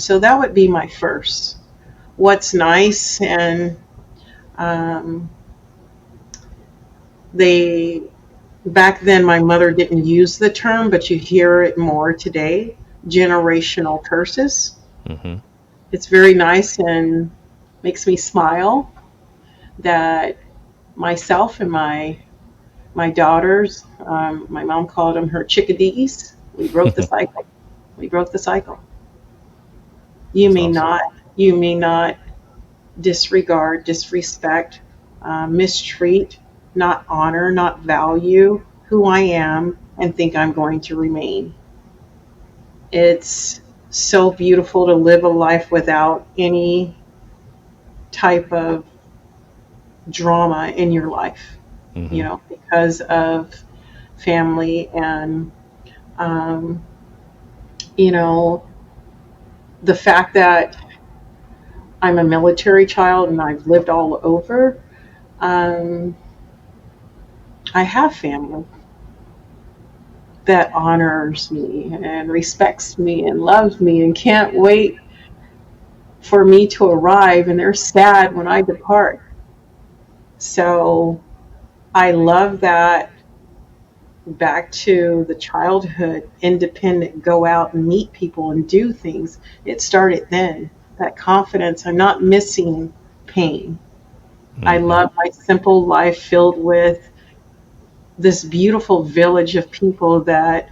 so that would be my first. What's nice, and um, they back then my mother didn't use the term, but you hear it more today. Generational curses. Mm-hmm. It's very nice and makes me smile that myself and my daughters, my mom called them her chickadees. We broke the cycle. We broke the cycle. You That's may awesome. not, you may not disregard, disrespect, mistreat, not honor, not value who I am, and think I'm going to remain. It's so beautiful to live a life without any type of drama in your life, Mm-hmm. because of family and, um, you know, the fact that I'm a military child and I've lived all over. Um, I have family that honors me and respects me and loves me and can't wait for me to arrive, and they're sad when I depart. So I love that. Back to the childhood, independent, go out and meet people and do things. It started then. That confidence. I'm not missing pain. I Mm-hmm. love my simple life filled with this beautiful village of people that,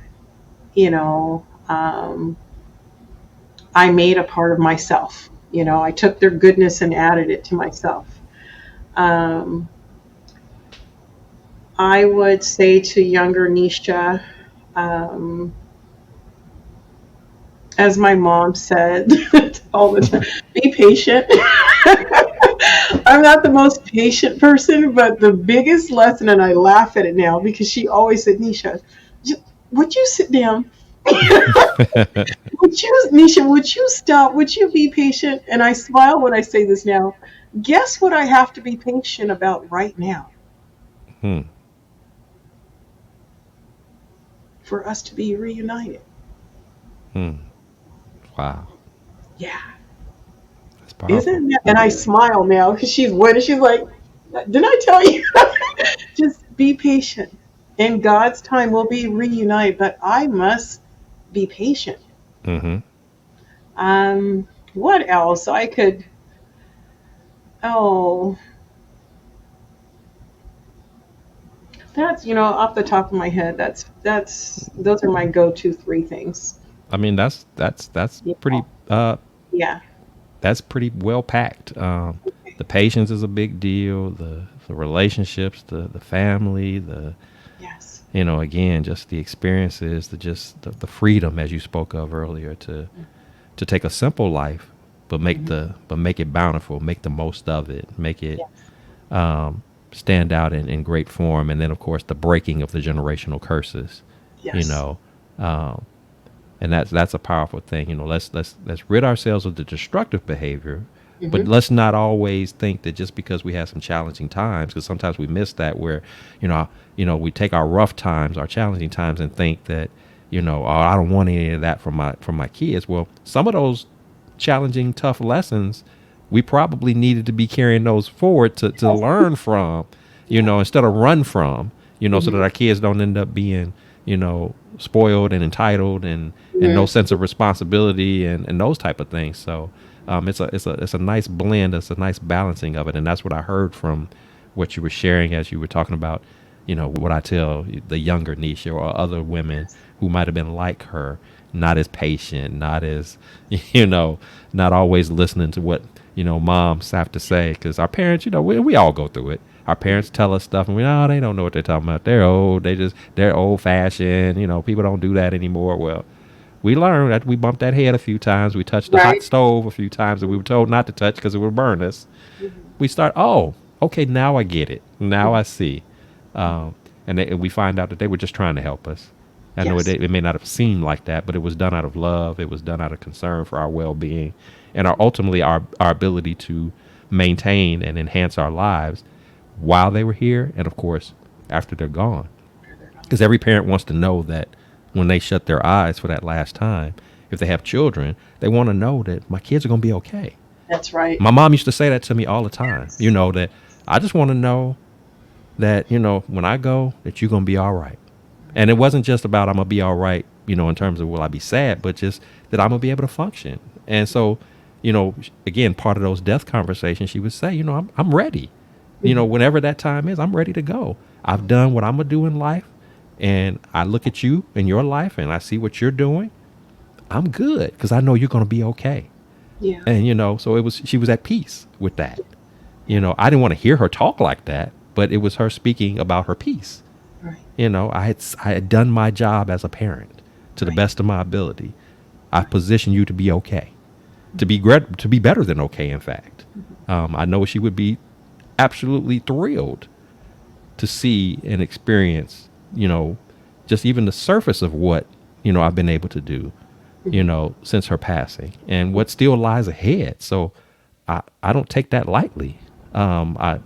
I made a part of myself. I took their goodness and added it to myself. Um, I would say to younger Nisha, um, as my mom said all the time, be patient. I'm not the most patient person, but the biggest lesson, and I laugh at it now because she always said, Nisha, would you sit down? Would you, Nisha, would you stop? Would you be patient? And I smile when I say this now. Guess what I have to be patient about right now Hmm. for us to be reunited? Hmm. Wow. Yeah. That's powerful. Isn't that? And I smile now because she's winning. She's like, didn't I tell you? Just be patient. In God's time, we'll be reunited, but I must be patient. Mm-hmm. What else? Oh, that's, off the top of my head, those are my go-to three things. I mean, that's Yeah. Yeah. that's pretty well packed. The patience is a big deal. The relationships, the family, the Yes. again, just the experiences, the freedom as you spoke of earlier to take a simple life, but Mhm. make it bountiful, make the most of it, make it Yes. um, stand out in great form, and then of course the breaking of the generational curses. You Yes. know, um, and that's a powerful thing. Let's rid ourselves of the destructive behavior, but Hmm. let's not always think that just because we have some challenging times, because sometimes we miss that where we take our rough times, our challenging times, and think that oh, I don't want any of that from my kids. Well, some of those challenging, tough lessons, we probably needed to be carrying those forward to Yes. learn from, Yeah. instead of run from, so that Hmm. our kids don't end up being, spoiled and entitled and no Hmm. sense of responsibility and those type of things. So it's a nice blend. It's a nice balancing of it, and that's what I heard from what you were sharing as you were talking about. What I tell the younger Nisha or other women Yes. who might have been like her. not as patient, not as, you know, not always listening to what, moms have to say. Because our parents, we all go through it. Our parents tell us stuff and they don't know what they're talking about. They're old. They're old fashioned. People don't do that anymore. Well, we learned that we bumped that head a few times. We touched the hot Right. stove a few times that we were told not to touch because it would burn us. Mhm. We start, oh, okay, now I get it. Now Mhm. I see. And we find out that they were just trying to help us. I know Yes. it may not have seemed like that, but it was done out of love. It was done out of concern for our well being and ultimately our ability to maintain and enhance our lives while they were here. And of course, after they're gone. Because every parent wants to know that when they shut their eyes for that last time, if they have children, they want to know that my kids are going to be okay. That's right. My mom used to say that to me all the time. Yes. That I just want to know that, when I go, that you're going to be all right. And it wasn't just about I'm going to be all right, in terms of will I be sad, but just that I'm going to be able to function. And so, again, part of those death conversations, she would say, I'm ready. Mhm. Whenever that time is, I'm ready to go. I've done what I'm going to do in life. And I look at you in your life and I see what you're doing. I'm good because I know you're going to be okay. Yeah. And, so she was at peace with that. Yeah. I didn't want to hear her talk like that, but it was her speaking about her peace. Right. I had done my job as a parent to the Right. best of my ability. I Right. positioned you to be okay, to be better than okay. In fact, I know she would be absolutely thrilled to see and experience, you know, just even the surface of what, I've been able to do, Mhm. since her passing and what still lies ahead. So I don't take that lightly. I,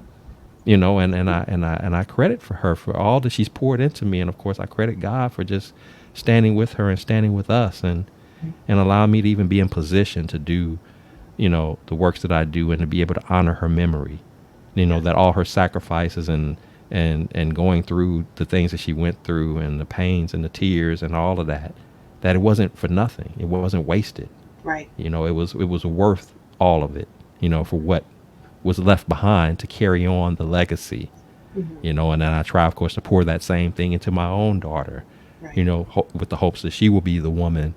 and I credit for her for all that she's poured into me. And of course I credit God for just standing with her and standing with us and allowing me to even be in position to do, the works that I do and to be able to honor her memory, Yes. that all her sacrifices and going through the things that she went through and the pains and the tears and all of that, that it wasn't for nothing. It wasn't wasted. Right. It was worth all of it, for what was left behind to carry on the legacy, Mhm. and then I try, of course, to pour that same thing into my own daughter, Right. with the hopes that she will be the woman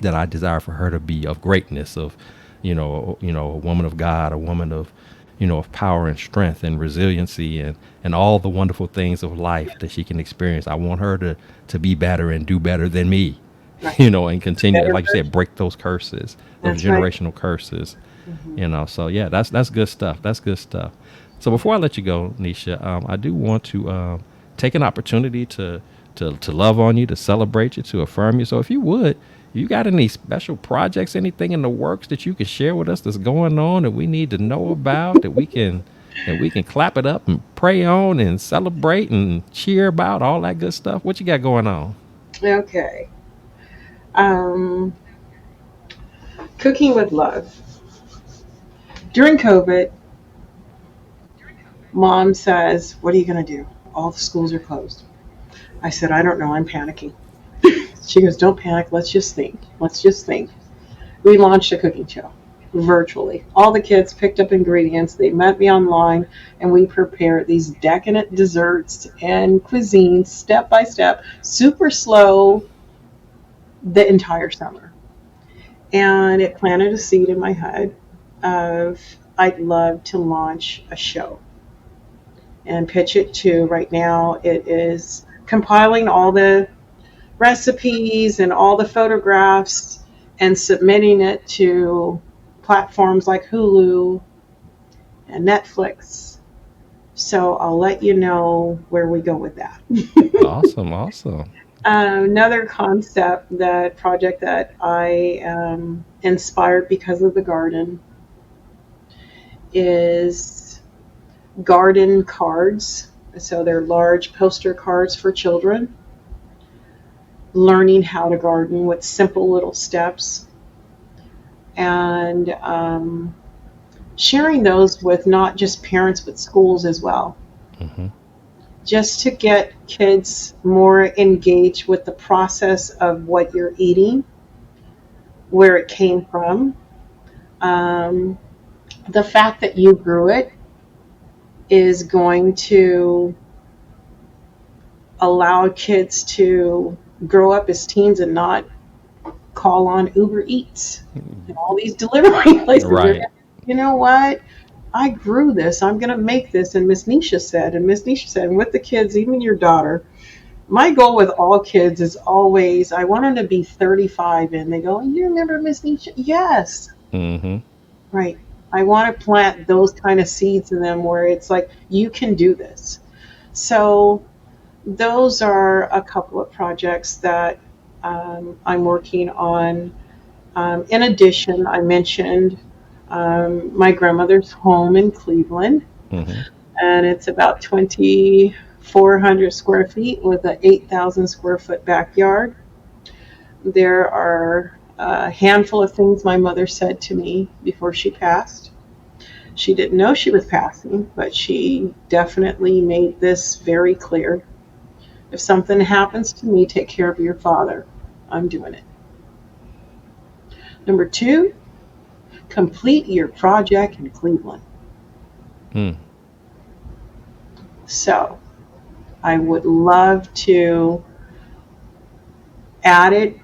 that I desire for her to be, of greatness, of, a woman of God, a woman of, of power and strength and resiliency and all the wonderful things of life that she can experience. I want her to be better and do better than me, Right. and continue, Better like you said, version. break those curses, those That's right. generational curses, Mhm. So yeah, that's good stuff. That's good stuff. So before I let you go, Nisha, I do want to take an opportunity to love on you, to celebrate you, to affirm you. So if you would, you got any special projects, anything in the works that you can share with us that's going on that we need to know about, that we can clap it up and pray on and celebrate and cheer about, all that good stuff. What you got going on? Okay. Um, Cooking with love. During COVID, mom says, "What are you going to do? All the schools are closed." I said, "I don't know. I'm panicking." She goes, "Don't panic. Let's just think. Let's just think." We launched a cooking show virtually. All the kids picked up ingredients. They met me online, and we prepared these decadent desserts and cuisines step by step, super slow, the entire summer. And it planted a seed in my head of I'd love to launch a show and pitch it to. Right now it is compiling all the recipes and all the photographs and submitting it to platforms like Hulu and Netflix. So I'll let you know where we go with that. Awesome, awesome. Another concept, that project that I am inspired because of the garden, is garden cards. So they're large poster cards for children, learning how to garden with simple little steps, and sharing those with not just parents but schools as well, Hmm. just to get kids more engaged with the process of what you're eating, where it came from, um, the fact that you grew it is going to allow kids to grow up as teens and not call on Uber Eats and all these delivery places. They're Right. going, you know what? I grew this. I'm going to make this. And Miss Nisha said, and with the kids, even your daughter, my goal with all kids is always, I want them to be 35 and they go, you remember Miss Nisha? Yes. Mm-hmm. Right. I want to plant those kind of seeds in them where it's like, you can do this. So those are a couple of projects that I'm working on. In addition, I mentioned my grandmother's home in Cleveland, Mm-hmm. and it's about 2,400 square feet with an 8,000 square foot backyard. There are a handful of things my mother said to me before she passed. She didn't know she was passing, but she definitely made this very clear. If something happens to me, take care of your father. I'm doing it. Number two, complete your project in Cleveland. Mm. So I would love to add it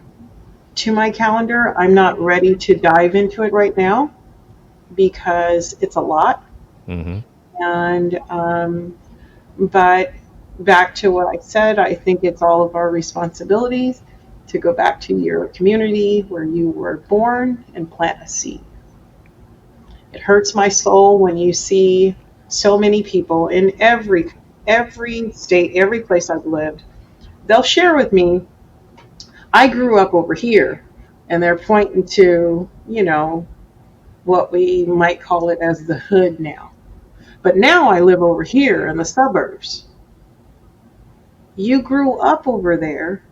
to my calendar. I'm not ready to dive into it right now because it's a lot. Mm-hmm. And but back to what I said, I think it's all of our responsibilities to go back to your community where you were born and plant a seed. It hurts my soul when you see so many people in every state, every place I've lived. They'll share with me, I grew up over here, and they're pointing to, what we might call it as the hood now. But now I live over here in the suburbs. You grew up over there,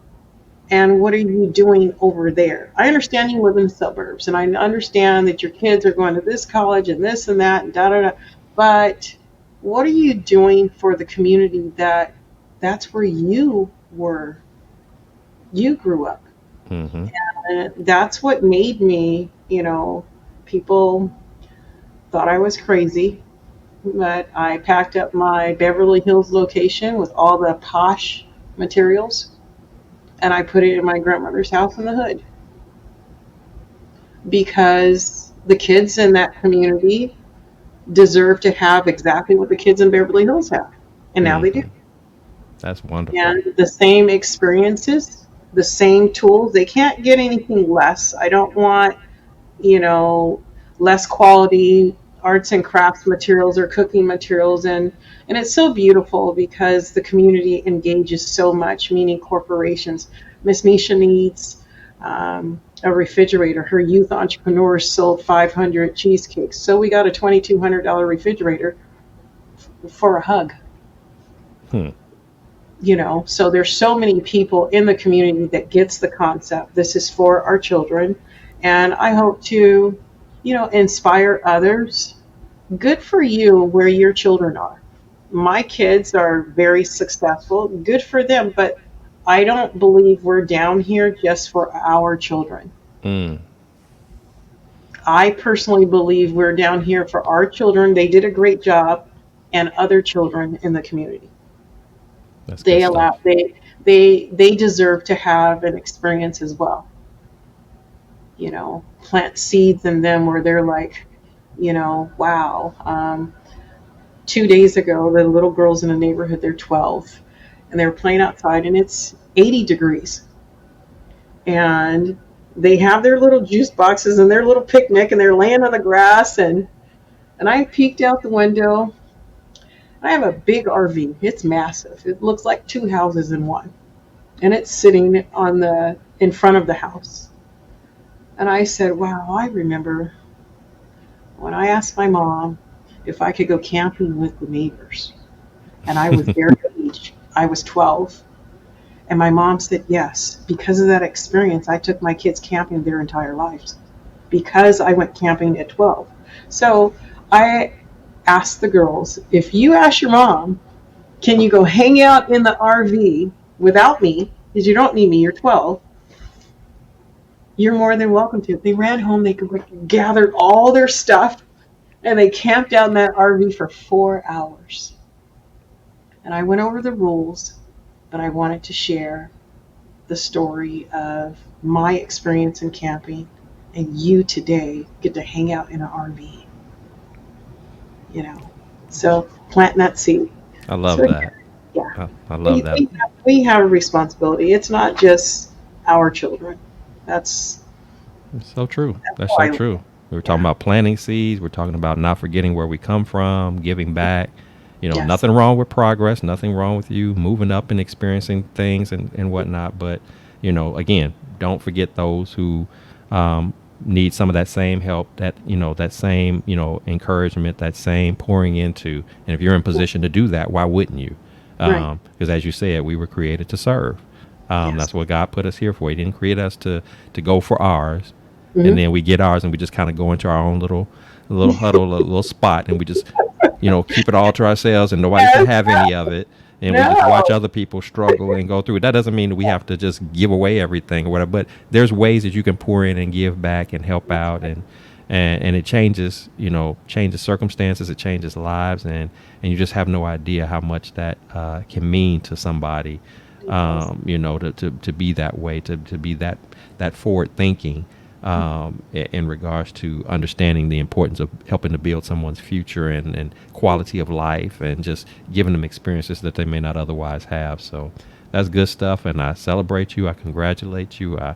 and what are you doing over there? I understand you live in the suburbs, and I understand that your kids are going to this college and this and that and da da da. But what are you doing for the community that's where you were? You grew up. Mm-hmm. And that's what made me, people thought I was crazy, but I packed up my Beverly Hills location with all the posh materials and I put it in my grandmother's house in the hood because the kids in that community deserve to have exactly what the kids in Beverly Hills have. And now they do. Mm-hmm. That's wonderful. And the same experiences, the same tools. They can't get anything less. I don't want, you know, less quality arts and crafts materials or cooking materials. And it's so beautiful because the community engages so much, meaning corporations. Miss Nisha needs a refrigerator. Her youth entrepreneurs sold 500 cheesecakes. So we got a $2,200 refrigerator for a hug. Hmm. So there's so many people in the community that gets the concept. This is for our children, and I hope to inspire others. Good for you where your children are. My kids are very successful. Good for them, but I don't believe we're down here just for our children. Mm. I personally believe we're down here for our children. They did a great job, and other children in the community. That's good They stuff. allow they deserve to have an experience as well. Plant seeds in them where they're like, wow. 2 days ago, the little girls in the neighborhood, they're 12, and they were playing outside, and it's 80 degrees, and they have their little juice boxes and their little picnic, and they're laying on the grass, and I peeked out the window. I have a big RV. It's massive. It looks like two houses in one, and it's sitting in front of the house. And I said, wow, I remember when I asked my mom if I could go camping with the neighbors. And I was their age. I was 12. And my mom said yes. Because of that experience, I took my kids camping their entire lives because I went camping at 12. So I asked the girls, if you ask your mom, can you go hang out in the RV without me, because you don't need me, you're 12, you're more than welcome to. They ran home, they gathered all their stuff, and they camped out in that RV for 4 hours. And I went over the rules, but I wanted to share the story of my experience in camping, and you today get to hang out in an RV, you know. So planting that seed. I love So that. yeah, I love that. we have a responsibility. It's not just our children. That's It's so true. That's how so I, true. We were talking yeah, about planting seeds. We're talking about not forgetting where we come from, giving back. yes, Nothing wrong with progress, nothing wrong with you moving up and experiencing things and whatnot. But, again, don't forget those who um, need some of that same help, that same, encouragement, that same pouring into. And if you're in position to do that, why wouldn't you? right, Because as you said, we were created to serve. yes, That's what God put us here for. He didn't create us to go for ours, and hmm then we get ours and we just kind of go into our own little huddle, little spot, and we just keep it all to ourselves, and nobody can yes, have any of it. And we just watch no, other people struggle and go through it. That doesn't mean that we have to just give away everything or whatever. But there's ways that you can pour in and give back and help out, and it changes, changes circumstances, it changes lives, and you just have no idea how much that can mean to somebody. it does. To be that way, to be that forward thinking, in regards to understanding the importance of helping to build someone's future and quality of life, and just giving them experiences that they may not otherwise have. So that's good stuff. And I celebrate you. I congratulate you. I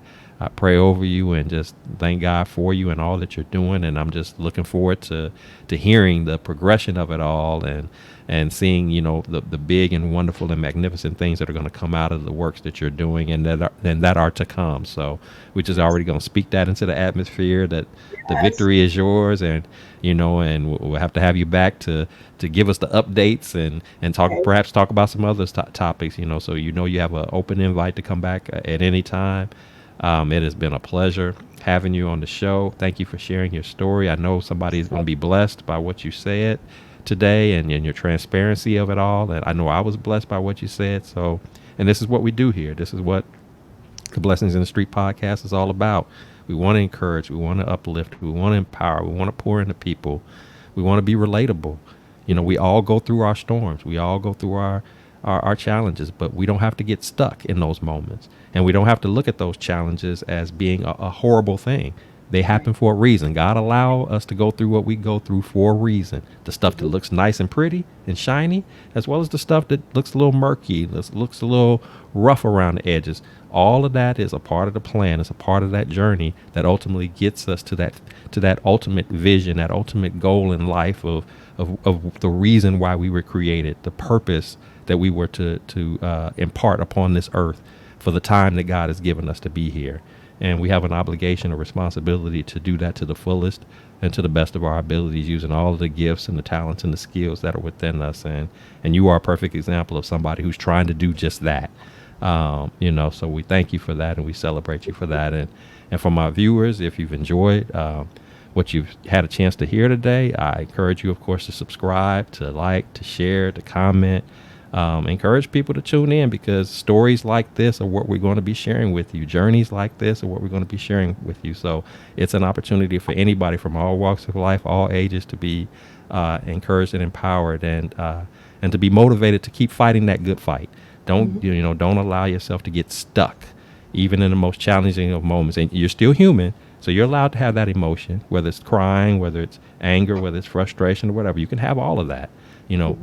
pray over you and just thank God for you and all that you're doing. And I'm just looking forward to hearing the progression of it all, and seeing, the big and wonderful and magnificent things that are going to come out of the works that you're doing, and that are to come. So we're just already going to speak that into the atmosphere, that the Yes, victory is yours. And we'll have to have you back to give us the updates, and okay, talk about some other topics, so you have an open invite to come back at any time. It has been a pleasure having you on the show. Thank you for sharing your story. I know somebody is going to be blessed by what you said today, and your transparency of it all. And I know I was blessed by what you said. So, and this is what we do here. This is what the Blessings in the Street podcast is all about. We want to encourage, we want to uplift, we want to empower, we want to pour into people, we want to be relatable. We all go through our storms, we all go through our challenges, but we don't have to get stuck in those moments. And we don't have to look at those challenges as being a horrible thing. They right, happen for a reason. God allow us to go through what we go through for a reason. The stuff that hmm looks nice and pretty and shiny, as well as the stuff that looks a little murky, looks a little rough around the edges. All of that is a part of the plan. It's a part of that journey that ultimately gets us to that ultimate vision, that ultimate goal in life of the reason why we were created, the purpose that we were to impart upon this earth for the time that God has given us to be here. And we have an obligation, a responsibility to do that to the fullest and to the best of our abilities, using all of the gifts and the talents and the skills that are within us. And you are a perfect example of somebody who's trying to do just that. So we thank you for that, and we celebrate you for that. And for my viewers, if you've enjoyed what you've had a chance to hear today, I encourage you, of course, to subscribe, to like, to share, to comment. Encourage people to tune in, because stories like this are what we're going to be sharing with you. Journeys like this are what we're going to be sharing with you. So it's an opportunity for anybody from all walks of life, all ages, to be encouraged and empowered, and to be motivated to keep fighting that good fight. Don't hmm don't allow yourself to get stuck, even in the most challenging of moments. And you're still human, so you're allowed to have that emotion, whether it's crying, whether it's anger, whether it's frustration or whatever. You can have all of that,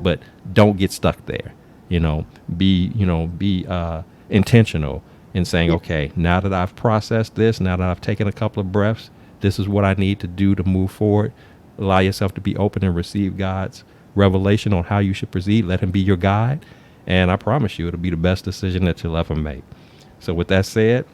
but don't get stuck there. Be intentional in saying, yeah, okay, now that I've processed this, now that I've taken a couple of breaths, this is what I need to do to move forward. Allow yourself to be open and receive God's revelation on how you should proceed. Let him be your guide. And I promise you, it'll be the best decision that you'll ever make. So with that said,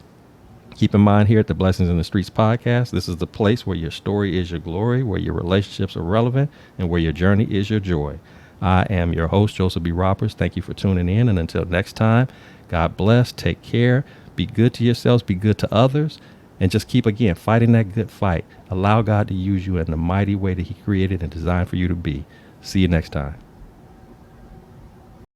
keep in mind, here at the Blessings in the Streets podcast, this is the place where your story is your glory, where your relationships are relevant, and where your journey is your joy. I am your host, Joseph B. Roberts. Thank you for tuning in. And until next time, God bless. Take care. Be good to yourselves. Be good to others. And just keep, again, fighting that good fight. Allow God to use you in the mighty way that he created and designed for you to be. See you next time.